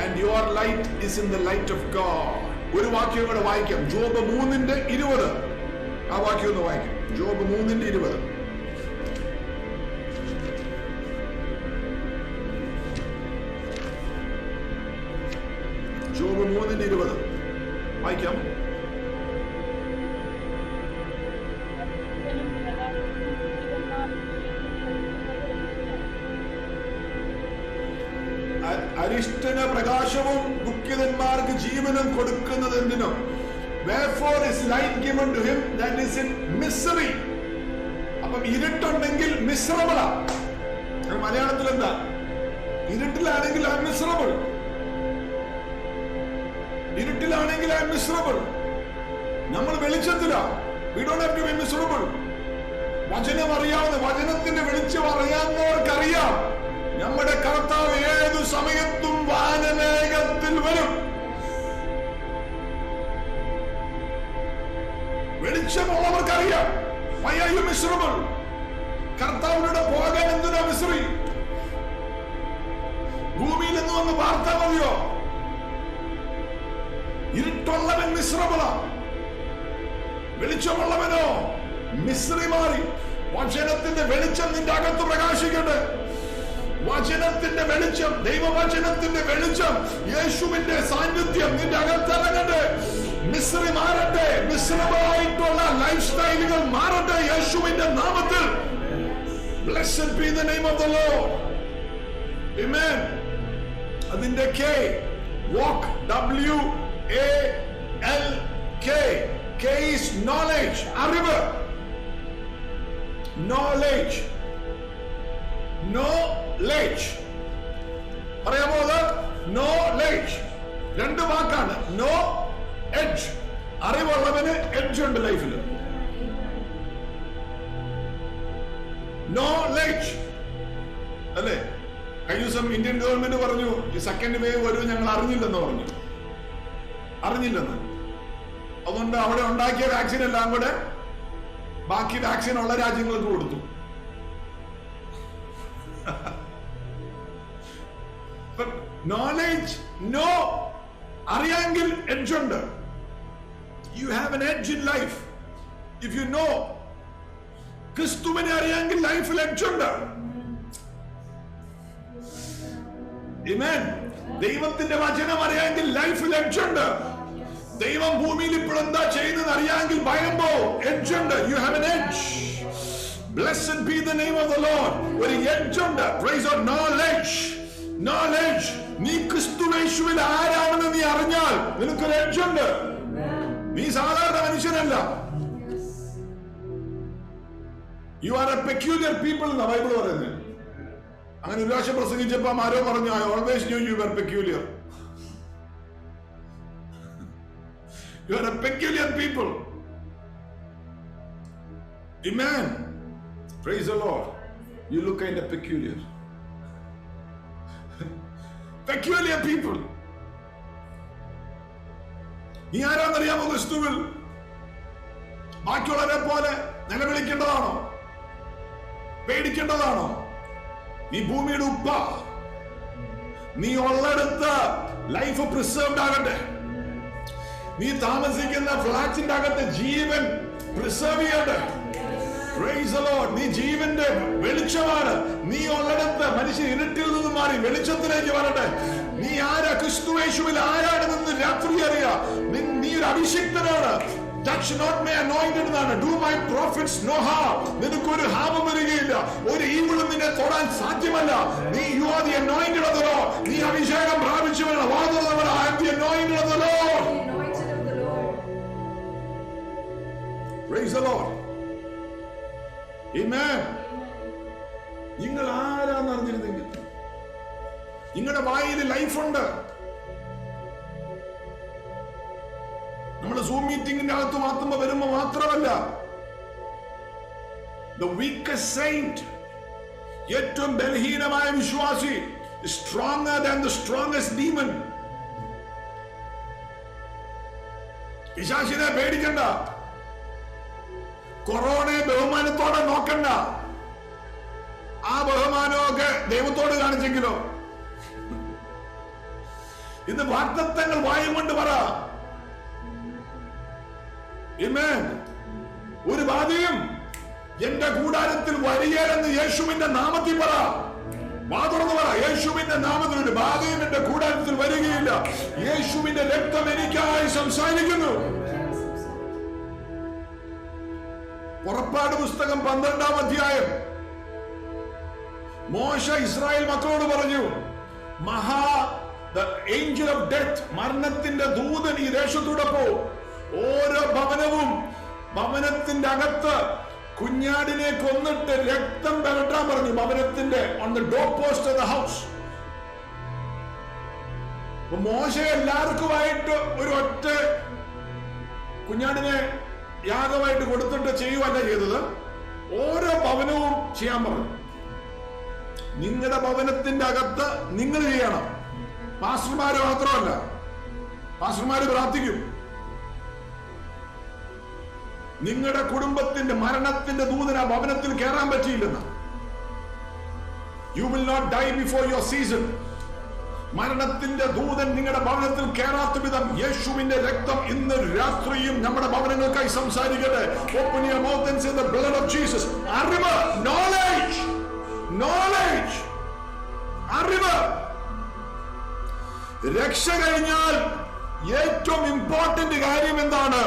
and your light is in the light of God. ഒരു വാക്യം കൂടെ വായിക്കാം. ജോബ് 3:20. ആ വാക്യം ഒന്ന് വായിക്കാം. ജോബ് 3:20. ജോബ് 3:20 വായിക്കാം. അരിഷ്ടന് പ്രകാശവും ദുഃഖിതന്മാർക്ക് ജീവനും കൊടുക്കുന്നത് എന്തിനും? Wherefore is light given to him that is in misery. അപ്പം ഇരുട്ടുണ്ടെങ്കിൽ മിശ്രമള. മലയാളത്തിൽ എന്താ? ഇരുട്ടിലാണെങ്കിൽ ആ മിശ്രമൾ. ഇരുട്ടിലാണെങ്കിൽ I am miserable. നമ്മൾ വെളിച്ചത്തിലാ. We don't have to be miserable. വചനം അറിയാവുന്ന, വചനത്തിന്റെ വെളിച്ചം അറിയാവുന്നവർക്കറിയാം നമ്മുടെ കർത്താവ് ഏതു സമയത്തും വാനമേഘത്തിൽ വരും. വെളിച്ചമുള്ളവർക്കറിയാം. Why are you miserable? കർത്താവിനോട് പോകാൻ എന്തിനാ മിശ്രി? ഭൂമിയിൽ നിന്ന് വന്ന് വാർത്താ മതിയോ? ഇരുട്ടുള്ളവൻ മിശ്രമള, വചനത്തിന്റെ വെളിച്ചം, ദൈവവചനത്തിന്റെ വെളിച്ചം, യേശുവിന്റെ സാന്നിധ്യം നിന്റെ അകത്തിറങ്ങട്ടെ. മിശ്രി മാറട്ടെ, മിശ്രമായിട്ടുള്ള ലൈഫ് സ്റ്റൈലുകൾ മാറട്ടെ യേശുവിന്റെ നാമത്തിൽ. Blessed be the name of the Lord. Amen. അതിന്റെ K, walk, WALK. K is knowledge, അറിവ്. Knowledge. Knowledge. പറയാമോ അത്? Knowledge. രണ്ട് വാക്കാണ്. No edge. അറിവുള്ളവന് എഡ്ജ് ഉണ്ട് ലൈഫിൽ. Knowledge. അല്ലേ? കഴിഞ്ഞ ദിവസം ഇന്ത്യൻ ഗവൺമെന്റ് പറഞ്ഞു ഈ സെക്കൻഡ് വേവ് വരും, ഞങ്ങൾ അറിഞ്ഞില്ലെന്ന് പറഞ്ഞു. അറിഞ്ഞില്ലെന്ന്. അതുകൊണ്ട് അവിടെ ഉണ്ടാക്കിയ വാക്സിൻ എല്ലാം കൂടെ ബാക്കി വാക്സിൻ ഉള്ള രാജ്യങ്ങൾക്ക് കൊടുത്തു. നോളേജ്, നോ, അറിയാമെങ്കിൽ എഡ്ജ് ഉണ്ട്. You have an edge in life if you know. ക്രിസ്തുവിനെ അറിയാമെങ്കിൽ ലൈഫിൽ എഡ്ജ് ഉണ്ട്. ആമേൻ. ദൈവത്തിന്റെ വചനം അറിയാമെങ്കിൽ ലൈഫിൽ എഡ്ജ് ഉണ്ട്. ദൈവം ഭൂമിയിൽ ഇപ്പോൾ എന്താ ചെയ്യുന്നത് അറിയാമെങ്കിൽ ഭയം പോവും. എഡ്ജ് ഉണ്ട്. You have an edge. Blessed be the name of the Lord. ഒരു എഡ്ജ് ഉണ്ട്. Praise God. Knowledge. Knowledge. നീ ക്രിസ്തുയേശുവിൽ ആരാണെന്ന് നീ അറിഞ്ഞാൽ നിനക്കൊരു എഡ്ജ് ഉണ്ട്. നീ സാധാരണ മനുഷ്യനല്ല. You are a peculiar people എന്നാ ബൈബിൾ പറയുന്നത്. അങ്ങനെ ഒരു പ്രാവശ്യം പ്രസംഗിച്ചപ്പോ ആരോ പറഞ്ഞു, I always knew you were peculiar. You are a peculiar people. Amen. Praise the Lord. You look kind of peculiar. Peculiar people. നീ ആരാന്നറിയാമോ ക്രിസ്തുവിൽ? ബാക്കിയുള്ളവരെ പോലെ നിലവിളിക്കേണ്ടതാണോ? പേടിക്കേണ്ടതാണോ? നീ ഭൂമിയുടെ ഉപ്പ. നീ ഉള്ളിടത്ത് ലൈഫ് പ്രിസർവ്ഡ് ആകട്ടെ. നീ താമസിക്കുന്ന ഫ്ലാറ്റിന്റെ അകത്ത് ജീവൻ പ്രിസർവ് ചെയ്യട്ടെ. Praise the Lord. നീ ജീവന്റെ വെളിച്ചമാണ്. നീ ഉള്ളിടത്ത് മനുഷ്യൻ ഇരുട്ടിൽ നിന്ന് മാറി വെളിച്ചത്തിലേക്ക് വരട്ടെ. നീ ആരാ? ക്രിസ്തുയേശുവിൽ ആരാണെന്ന് രാത്രി അറിയാ. നീ ഒരു അഭിഷിക്തനാണ്. Touch not my anointed എന്നാണ്. Do my prophets no harm. നിനക്കൊരു ഹാമം വരികയില്ല. ഒരു ഈവിളും നിന്നെ തൊടാൻ സാധ്യമല്ല. നീ you are the anointed of the Lord. നീ അഭിഷേകം പ്രാപിച്ചവനാണ്. വാദവനാണ്. I am the anointed of the Lord. Praise the Lord. Amen. നിങ്ങൾ ആരാന്ന് അറിഞ്ഞിരുന്നെങ്കിൽ നിങ്ങളുടെ വായിൽ ലൈഫ് ഉണ്ട്. നമ്മൾ സൂം മീറ്റിംഗിന്റെ അകത്ത് മാത്രം വരുമ്പോ മാത്രമല്ല, the weakest saint, ഏറ്റവും ബലഹീനമായ വിശ്വാസി, stronger than the strongest demon. പിശാചിനെ പേടിക്കണ്ട. കൊറോണയെ ബഹുമാനത്തോടെ നോക്കണ്ട. ആ ബഹുമാനമൊക്കെ ദൈവത്തോട് കാണിച്ചെങ്കിലോ. ഇന്ന് വാഗ്ദത്തങ്ങൾ വായും കൊണ്ട് പറ. ആമേൻ. ഒരു ബാധയും എന്റെ കൂടാരത്തിൽ വരികയില്ലെന്ന് യേശുവിന്റെ നാമത്തിൽ പറ. വാ തുറന്ന് പറ. യേശുവിന്റെ നാമത്തിൽ ഒരു ബാധയും എന്റെ കൂടാരത്തിൽ വരികയില്ല. യേശുവിന്റെ രക്തം എനിക്കായി സംസാരിക്കുന്നു. പുറപ്പാട് പുസ്തകം 12-ാം അധ്യായം. മോശ ഇസ്രായേൽ മക്കളോട് പറഞ്ഞു, the angel of death, മരണത്തിന്റെ ദൂതൻ ഈ ദേശത്തൂടെ പോകും. ഓരോ ഭവനത്തിന്റെ അകത്ത് കുഞ്ഞാടിനെ കൊന്നിട്ട് രക്തം പരട്ടാൻ പറഞ്ഞു. ഭവനത്തിന്റെ on the doorpost of the house. മോശ എല്ലാവർക്കുമായിട്ട് ഒരു ഒറ്റ കുഞ്ഞാടിനെ യാഗമായിട്ട് കൊടുത്തിട്ട് ചെയ്യുവല്ല ചെയ്തത്. ഓരോ ഭവനവും ചെയ്യാൻ പറഞ്ഞു. നിങ്ങളുടെ ഭവനത്തിന്റെ അകത്ത് നിങ്ങൾ ചെയ്യണം. പാസ്റ്റർമാര് മാത്രമല്ല. പാസ്റ്റർമാര് പ്രാർത്ഥിക്കും. നിങ്ങളുടെ കുടുംബത്തിന്റെ മരണത്തിന്റെ ദൂതൻ ആ ഭവനത്തിൽ കയറാൻ പറ്റിയില്ലെന്ന്. You will not die before your season. മരണത്തിന്റെ ദൂതൻ നിങ്ങളുടെ ഭവനത്തിൽ കയറാത്ത വിധം യേശുവിന്റെ രക്തം ഇന്ന് രാത്രിയും നമ്മുടെ ഭവനങ്ങൾക്കായി സംസാരിക്കട്ടെ. Open your mouth and say the blood of Jesus. അറിവ്, knowledge, knowledge. രക്ഷ കഴിഞ്ഞാൽ ഏറ്റവും ഇമ്പോർട്ടന്റ് കാര്യം എന്താണ്?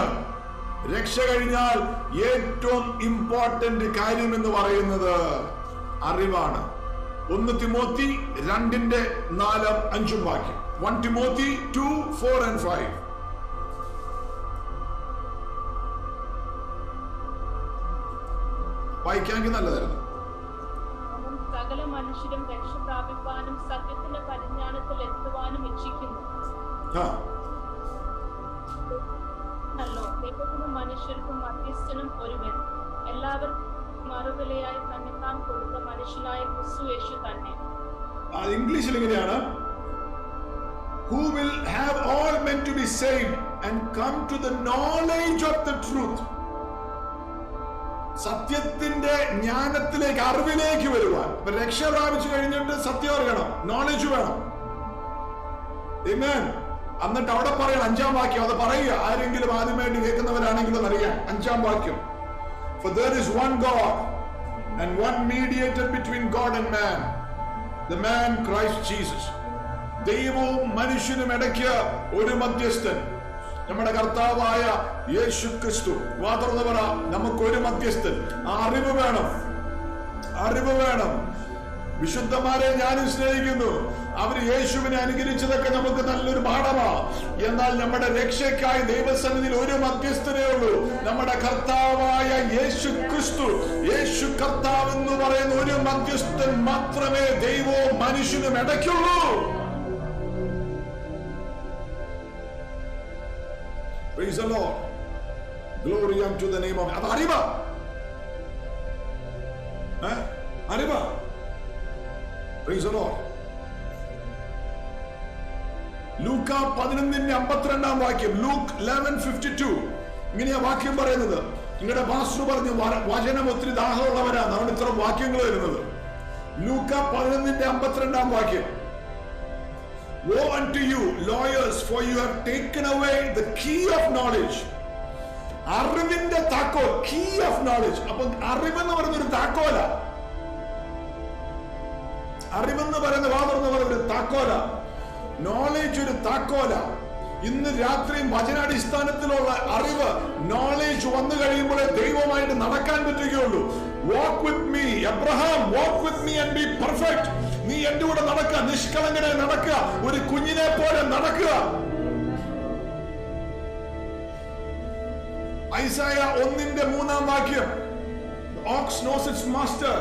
രക്ഷ കഴിഞ്ഞാൽ ഏറ്റവും ഇമ്പോർട്ടന്റ് കാര്യം എന്ന് പറയുന്നത് അറിവാണ്. 1 തിമോത്തി 2:4-5 വാക്യം. 1 തിമോത്തി 2:4-5. വായിക്കാമെങ്കിൽ നല്ലതായിരുന്നു. സകല മനുഷ്യരും രക്ഷ പ്രാപിപ്പാനും സത്യത്തിന്റെ പരിജ്ഞാനത്തിൽ എത്തുവാനും ഇച്ഛിക്കുന്നു. ദൈവത്തിനും മനുഷ്യർക്കും മധ്യസ്ഥനും ഒരുവൻ, എല്ലാവർക്കും മറുവിലയായി തന്നെത്താൻ കൊടുത്ത മനുഷ്യനായ ക്രിസ്തു തന്നെ. ഇംഗ്ലീഷിൽ ഇങ്ങനെയാണ്, who will have all men to be saved and come to the knowledge of the truth. സത്യത്തിന്റെ ജ്ഞാനത്തിലേക്ക്, അറിവിലേക്ക് വരുവാൻ. രക്ഷ പ്രാപിച്ചു കഴിഞ്ഞിട്ട് സത്യം അറിയണം, നോളജ് വേണം. ആമേൻ. എന്നിട്ട് അവിടെ പറയണം 5-ാം വാക്യം, അത് പറയുക. ആരെങ്കിലും ആദ്യമായിട്ട് കേൾക്കുന്നവരാണെങ്കിലും അറിയാം. 5-ാം വാക്യം, for there is one God and one mediator between God and man, the man Christ Jesus. ദൈവവും മനുഷ്യനും ഇടയ്ക്ക് ഒരു മധ്യസ്ഥൻ, നമ്മുടെ കർത്താവായ യേശു ക്രിസ്തു. വാതുറന്നവർ, നമുക്കൊരു മധ്യസ്ഥൻ. ആ അറിവ് വേണം, അറിവ് വേണം. വിശുദ്ധന്മാരെ ഞാനും സ്നേഹിക്കുന്നു. അവർ യേശുവിനെ അനുകരിച്ചതൊക്കെ നമുക്ക് നല്ലൊരു പാഠമാ. എന്നാൽ നമ്മുടെ രക്ഷയ്ക്കായി ദൈവസന്നിധിയിൽ ഒരു മധ്യസ്ഥനേ ഉള്ളൂ, നമ്മുടെ കർത്താവായ യേശു ക്രിസ്തു. യേശു കർത്താവ് എന്ന് പറയുന്ന ഒരു മധ്യസ്ഥൻ മാത്രമേ ദൈവവും മനുഷ്യനും ഇടയ്ക്കുള്ളൂ. Praise the Lord. Glory unto the name of God. അത് അറിവാ, അറിവാ. Praise the Lord. ലൂക്ക 11:52 വാക്യം. ലൂക്ക് 11:52. ഇങ്ങനെയാ വാക്യം പറയുന്നത്. നിങ്ങളുടെ പാസ്റ്റർ പറഞ്ഞു വചനം ഒത്തിരി ദാഹമുള്ളവരാണ്, അതുകൊണ്ട് ഇത്ര വാക്യങ്ങൾ വരുന്നത്. ലൂക്ക 11:52 വാക്യം. Woe unto you, lawyers, for you have taken away the key of knowledge. അറിവിന്റെ താക്കോൽ, key of knowledge. അപ്പൊ അറിവെന്ന് പറയുന്നൊരു താക്കോല. അറിവെന്ന് പറയുന്ന വാതുറന്ന് പറയുന്ന ഒരു താക്കോല. നോളേജ് ഒരു താക്കോല. ഇന്ന് രാത്രിയും വചനാടിസ്ഥാനത്തിലുള്ള അറിവ്, നോളേജ് വന്നു കഴിയുമ്പോഴേ ദൈവമായിട്ട് നടക്കാൻ പറ്റുകയുള്ളൂ. Walk with me, Abraham, walk with me and be perfect. നീ എന്റെ കൂടെ നടക്കുക, നിഷ്കളങ്കനെ നടക്കുക, ഒരു കുഞ്ഞിനെ പോലെ നടക്കുക. ഐസായ 1:3 വാക്യം. The ox knows its master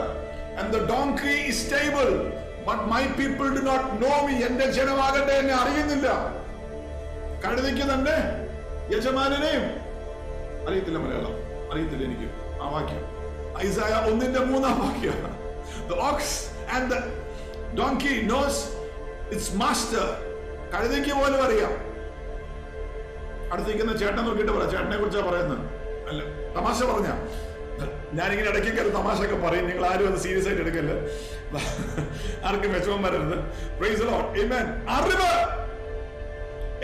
and the donkey is stable, but my people do not know me. എന്റെ ജനമാകട്ടെ എന്നെ അറിയുന്നില്ല. കഴുതയ്ക്ക് തന്നെ യജമാനെയും അറിയത്തില്ല. മലയാളം അറിയത്തില്ല എനിക്ക് ആ വാക്യം. ഐസായ 1:3 വാക്യം. The ox and the donkey knows its master. കഴുതയ്ക്ക് പോലും അറിയാം. അടുത്തിരിക്കുന്ന ചേട്ടനെ നോക്കിയിട്ട് പറയാം, ചേട്ടനെ കുറിച്ചാ പറയുന്നത്. അല്ല, തമാശ പറഞ്ഞ ഞാനിങ്ങനെ ഇടയ്ക്കൊക്കെ ഒരു തമാശയൊക്കെ പറയും. നിങ്ങൾ ആരും അത് സീരിയസ് ആയിട്ട് എടുക്കല്ലേ, ആർക്കും വിഷമം വരരുത്. Praise the Lord. Amen. അറിവ്.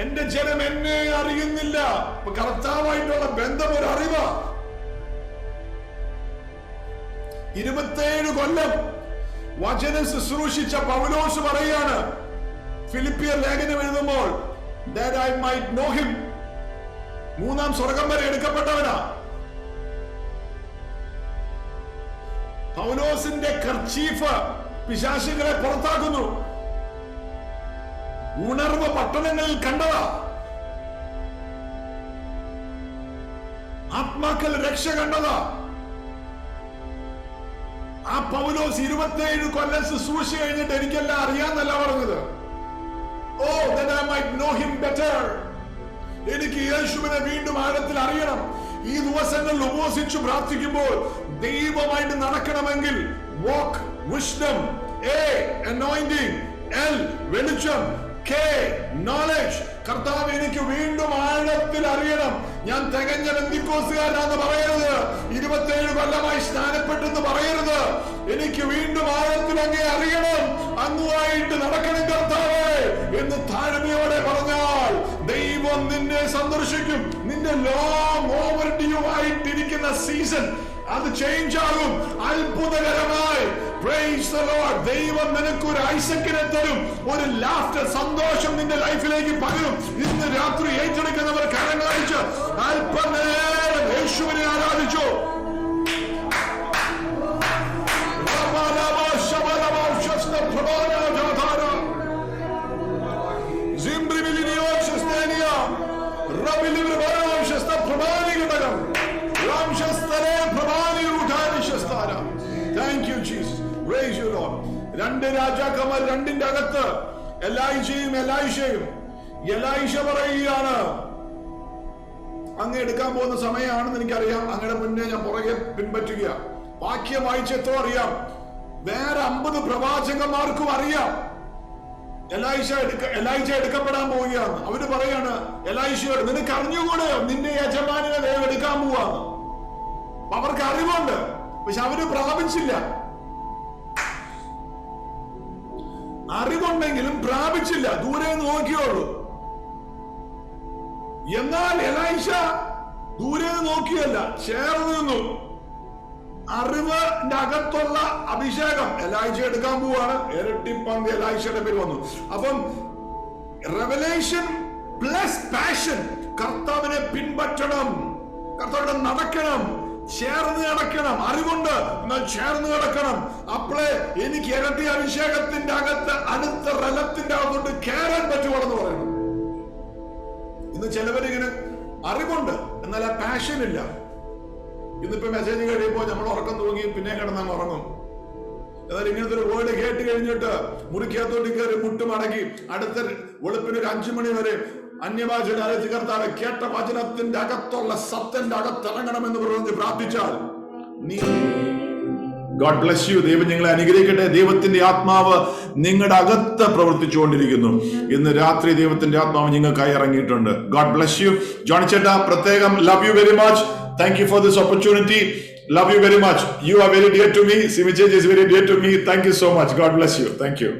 എന്റെ ജനം എന്നെ അറിയുന്നില്ല. കർത്താവായിട്ടുള്ള ബന്ധം ഒരു അറിവ്. 27 കൊല്ലം വചനം ശുശ്രൂഷിച്ച പൗലോസ് പറയാണ് ഫിലിപ്പിയർ ലേഖനം എഴുതുമ്പോൾ, that I might know him. 3-ാം സ്വർഗം വരെ എടുക്കപ്പെട്ടവനാ പൗലോസിന്റെ കർച്ചീഫ്. പിശാചുകളെ പുറത്താക്കുന്നു. ഉണർവ് പട്ടണങ്ങളിൽ കണ്ടതാ. ആത്മാക്കൾ രക്ഷ കണ്ടതാ. ആ പൗലോസ് 27 കൊല്ലം ശുശ്രൂഷ കഴിഞ്ഞിട്ട് എനിക്കെല്ലാം അറിയാന്നല്ല പറഞ്ഞത്. Oh, that I might know him better. എനിക്ക് യേശുവിനെ വീണ്ടും ആഴത്തിൽ അറിയണം. ഈ ദിവസങ്ങളിൽ ഉപവസിച്ചു പ്രാർത്ഥിക്കുമ്പോൾ ദൈവമായിട്ട് നടക്കണമെങ്കിൽ വാക്ക്, വിസ്ഡം, A, anointing, L, വെളിച്ചം, K, knowledge. കർത്താവ് എനിക്ക് വീണ്ടും ആഴത്തിൽ അറിയണം. ഞാൻ തികഞ്ഞ ബന്ധക്കോസുകാരാന്ന് പറയരുത്. 27 കൊല്ലമായി സ്നാനപ്പെട്ടെന്ന് പറയരുത്. എനിക്ക് വീണ്ടും ആഴത്തിൽ അങ്ങേ അറിയണം, അങ്ങുമായിട്ട് നടക്കണം കർത്താവേ എന്ന് താഴ്മയോടെ പറഞ്ഞാൽ ദൈവം നിന്നെ സന്ദർശിക്കും. നിന്റെ ലോങ് ഓവർഡ്യൂ ആയിട്ടിരിക്കുന്ന സീസൺ അത് ചേഞ്ച് ആകും അത്ഭുതകരമായി. Praise Praise the Lord. ദൈവം നിനക്ക് ഒരു ഐസക്കിനെ തരും, ഒരു ലാഫ്റ്റർ, സന്തോഷം നിന്റെ ലൈഫിലേക്ക് പകരും. ഇന്ന് രാത്രി ഏറ്റെടുക്കുന്നവർ കരങ്ങളടിച്ച് അല്പനേരം യേശുവിനെ ആരാധിച്ചു. Thank you, Jesus. Praise you, Lord. രണ്ട് രാജാക്കന്മാർ, രണ്ടിന്റെ അകത്ത് എലൈഷയും എലൈഷ പറയുകയാണ്, അങ്ങ് എടുക്കാൻ പോകുന്ന സമയമാണെന്ന് എനിക്കറിയാം, അങ്ങയുടെ മുന്നേ ഞാൻ പുറകെ പിൻപറ്റുക. വാക്യം വായിച്ചെത്തോ അറിയാം, വേറെ 50 പ്രവാചകന്മാർക്കും അറിയാം എലൈഷ എടുക്കപ്പെടാൻ പോവുകയാണ്. അവര് പറയാണ് എലൈഷയോട്, നിനക്ക് അറിഞ്ഞുകൂടെ നിന്റെ യജമാനിനെ ദൈവം എടുക്കാൻ പോവാന്ന്. അവർക്ക് അറിവുണ്ട്, പക്ഷെ അവര് പ്രാപിച്ചില്ല. അറിവുണ്ടെങ്കിലും പ്രാപിച്ചില്ല, ദൂരെ നോക്കിയുള്ളൂ. എന്നാൽ എലൈഷ ദൂരെ നോക്കിയല്ല, ചേർന്ന് നിന്നു. അറിവിന്റെ അകത്തുള്ള അഭിഷേകം എലൈഷ എടുക്കാൻ പോവാണ്. ഇരട്ടി പങ്ക് എലൈഷയുടെ പേര് വന്നു. അപ്പം റെവലേഷൻ പ്ലസ് പാഷൻ, കർത്താവിനെ പിൻപറ്റണം, കർത്താവിനെ നടക്കണം, ചേർന്ന് കിടക്കണം. അറിവുണ്ട്, എന്നാൽ ചേർന്ന് കിടക്കണം. അപ്പോഴേ എനിക്ക് ഇരട്ടി അഭിഷേകത്തിന്റെ അകത്ത് അടുത്ത റലത്തിന്റെ അകത്തോട്ട് കയറാൻ പറ്റുവാണെന്ന് പറയുന്നു. ഇന്ന് ചിലവരിങ്ങനെ അറിവുണ്ട്, എന്നാൽ ആ പാഷൻ ഇല്ല. ഇന്നിപ്പോ മെസ്സേജ് കഴിയുമ്പോൾ നമ്മൾ ഉറക്കം തൂങ്ങി പിന്നെ കിടന്നങ്ങ് ഉറങ്ങും. എന്നാൽ ഇങ്ങനത്തെ ഒരു വേർഡ് കേട്ട് കഴിഞ്ഞിട്ട് മുറിക്കകത്തോട്ട് കയറി മുട്ടുമടക്കി അടുത്ത വെളുപ്പിന് ഒരു 5 മണി വരെ അന്യഭാഷയുടെ ആരാധിച്ച് കർത്താവെ കേട്ട വചനത്തിന്റെ അകത്തുള്ള സത്യന്റെ അകത്തിറങ്ങണമെന്ന് പറഞ്ഞ് പ്രാർത്ഥിച്ചാൽ നീ ഗോഡ് ബ്ലസ് യു. ദൈവം നിങ്ങളെ അനുഗ്രഹിക്കട്ടെ. ദൈവത്തിന്റെ ആത്മാവ് നിങ്ങളുടെ അകത്ത് പ്രവർത്തിച്ചുകൊണ്ടിരിക്കുന്നു. ഇന്ന് രാത്രി ദൈവത്തിന്റെ ആത്മാവ് നിങ്ങൾക്കായി ഇറങ്ങിയിട്ടുണ്ട്. God bless you. ജോണി ചേട്ടാ പ്രത്യേകം love you very much. Thank you for this opportunity. Love you very much. You are very dear to me. Simi Cheji is very dear to me. Thank you so much. God bless you. Thank you.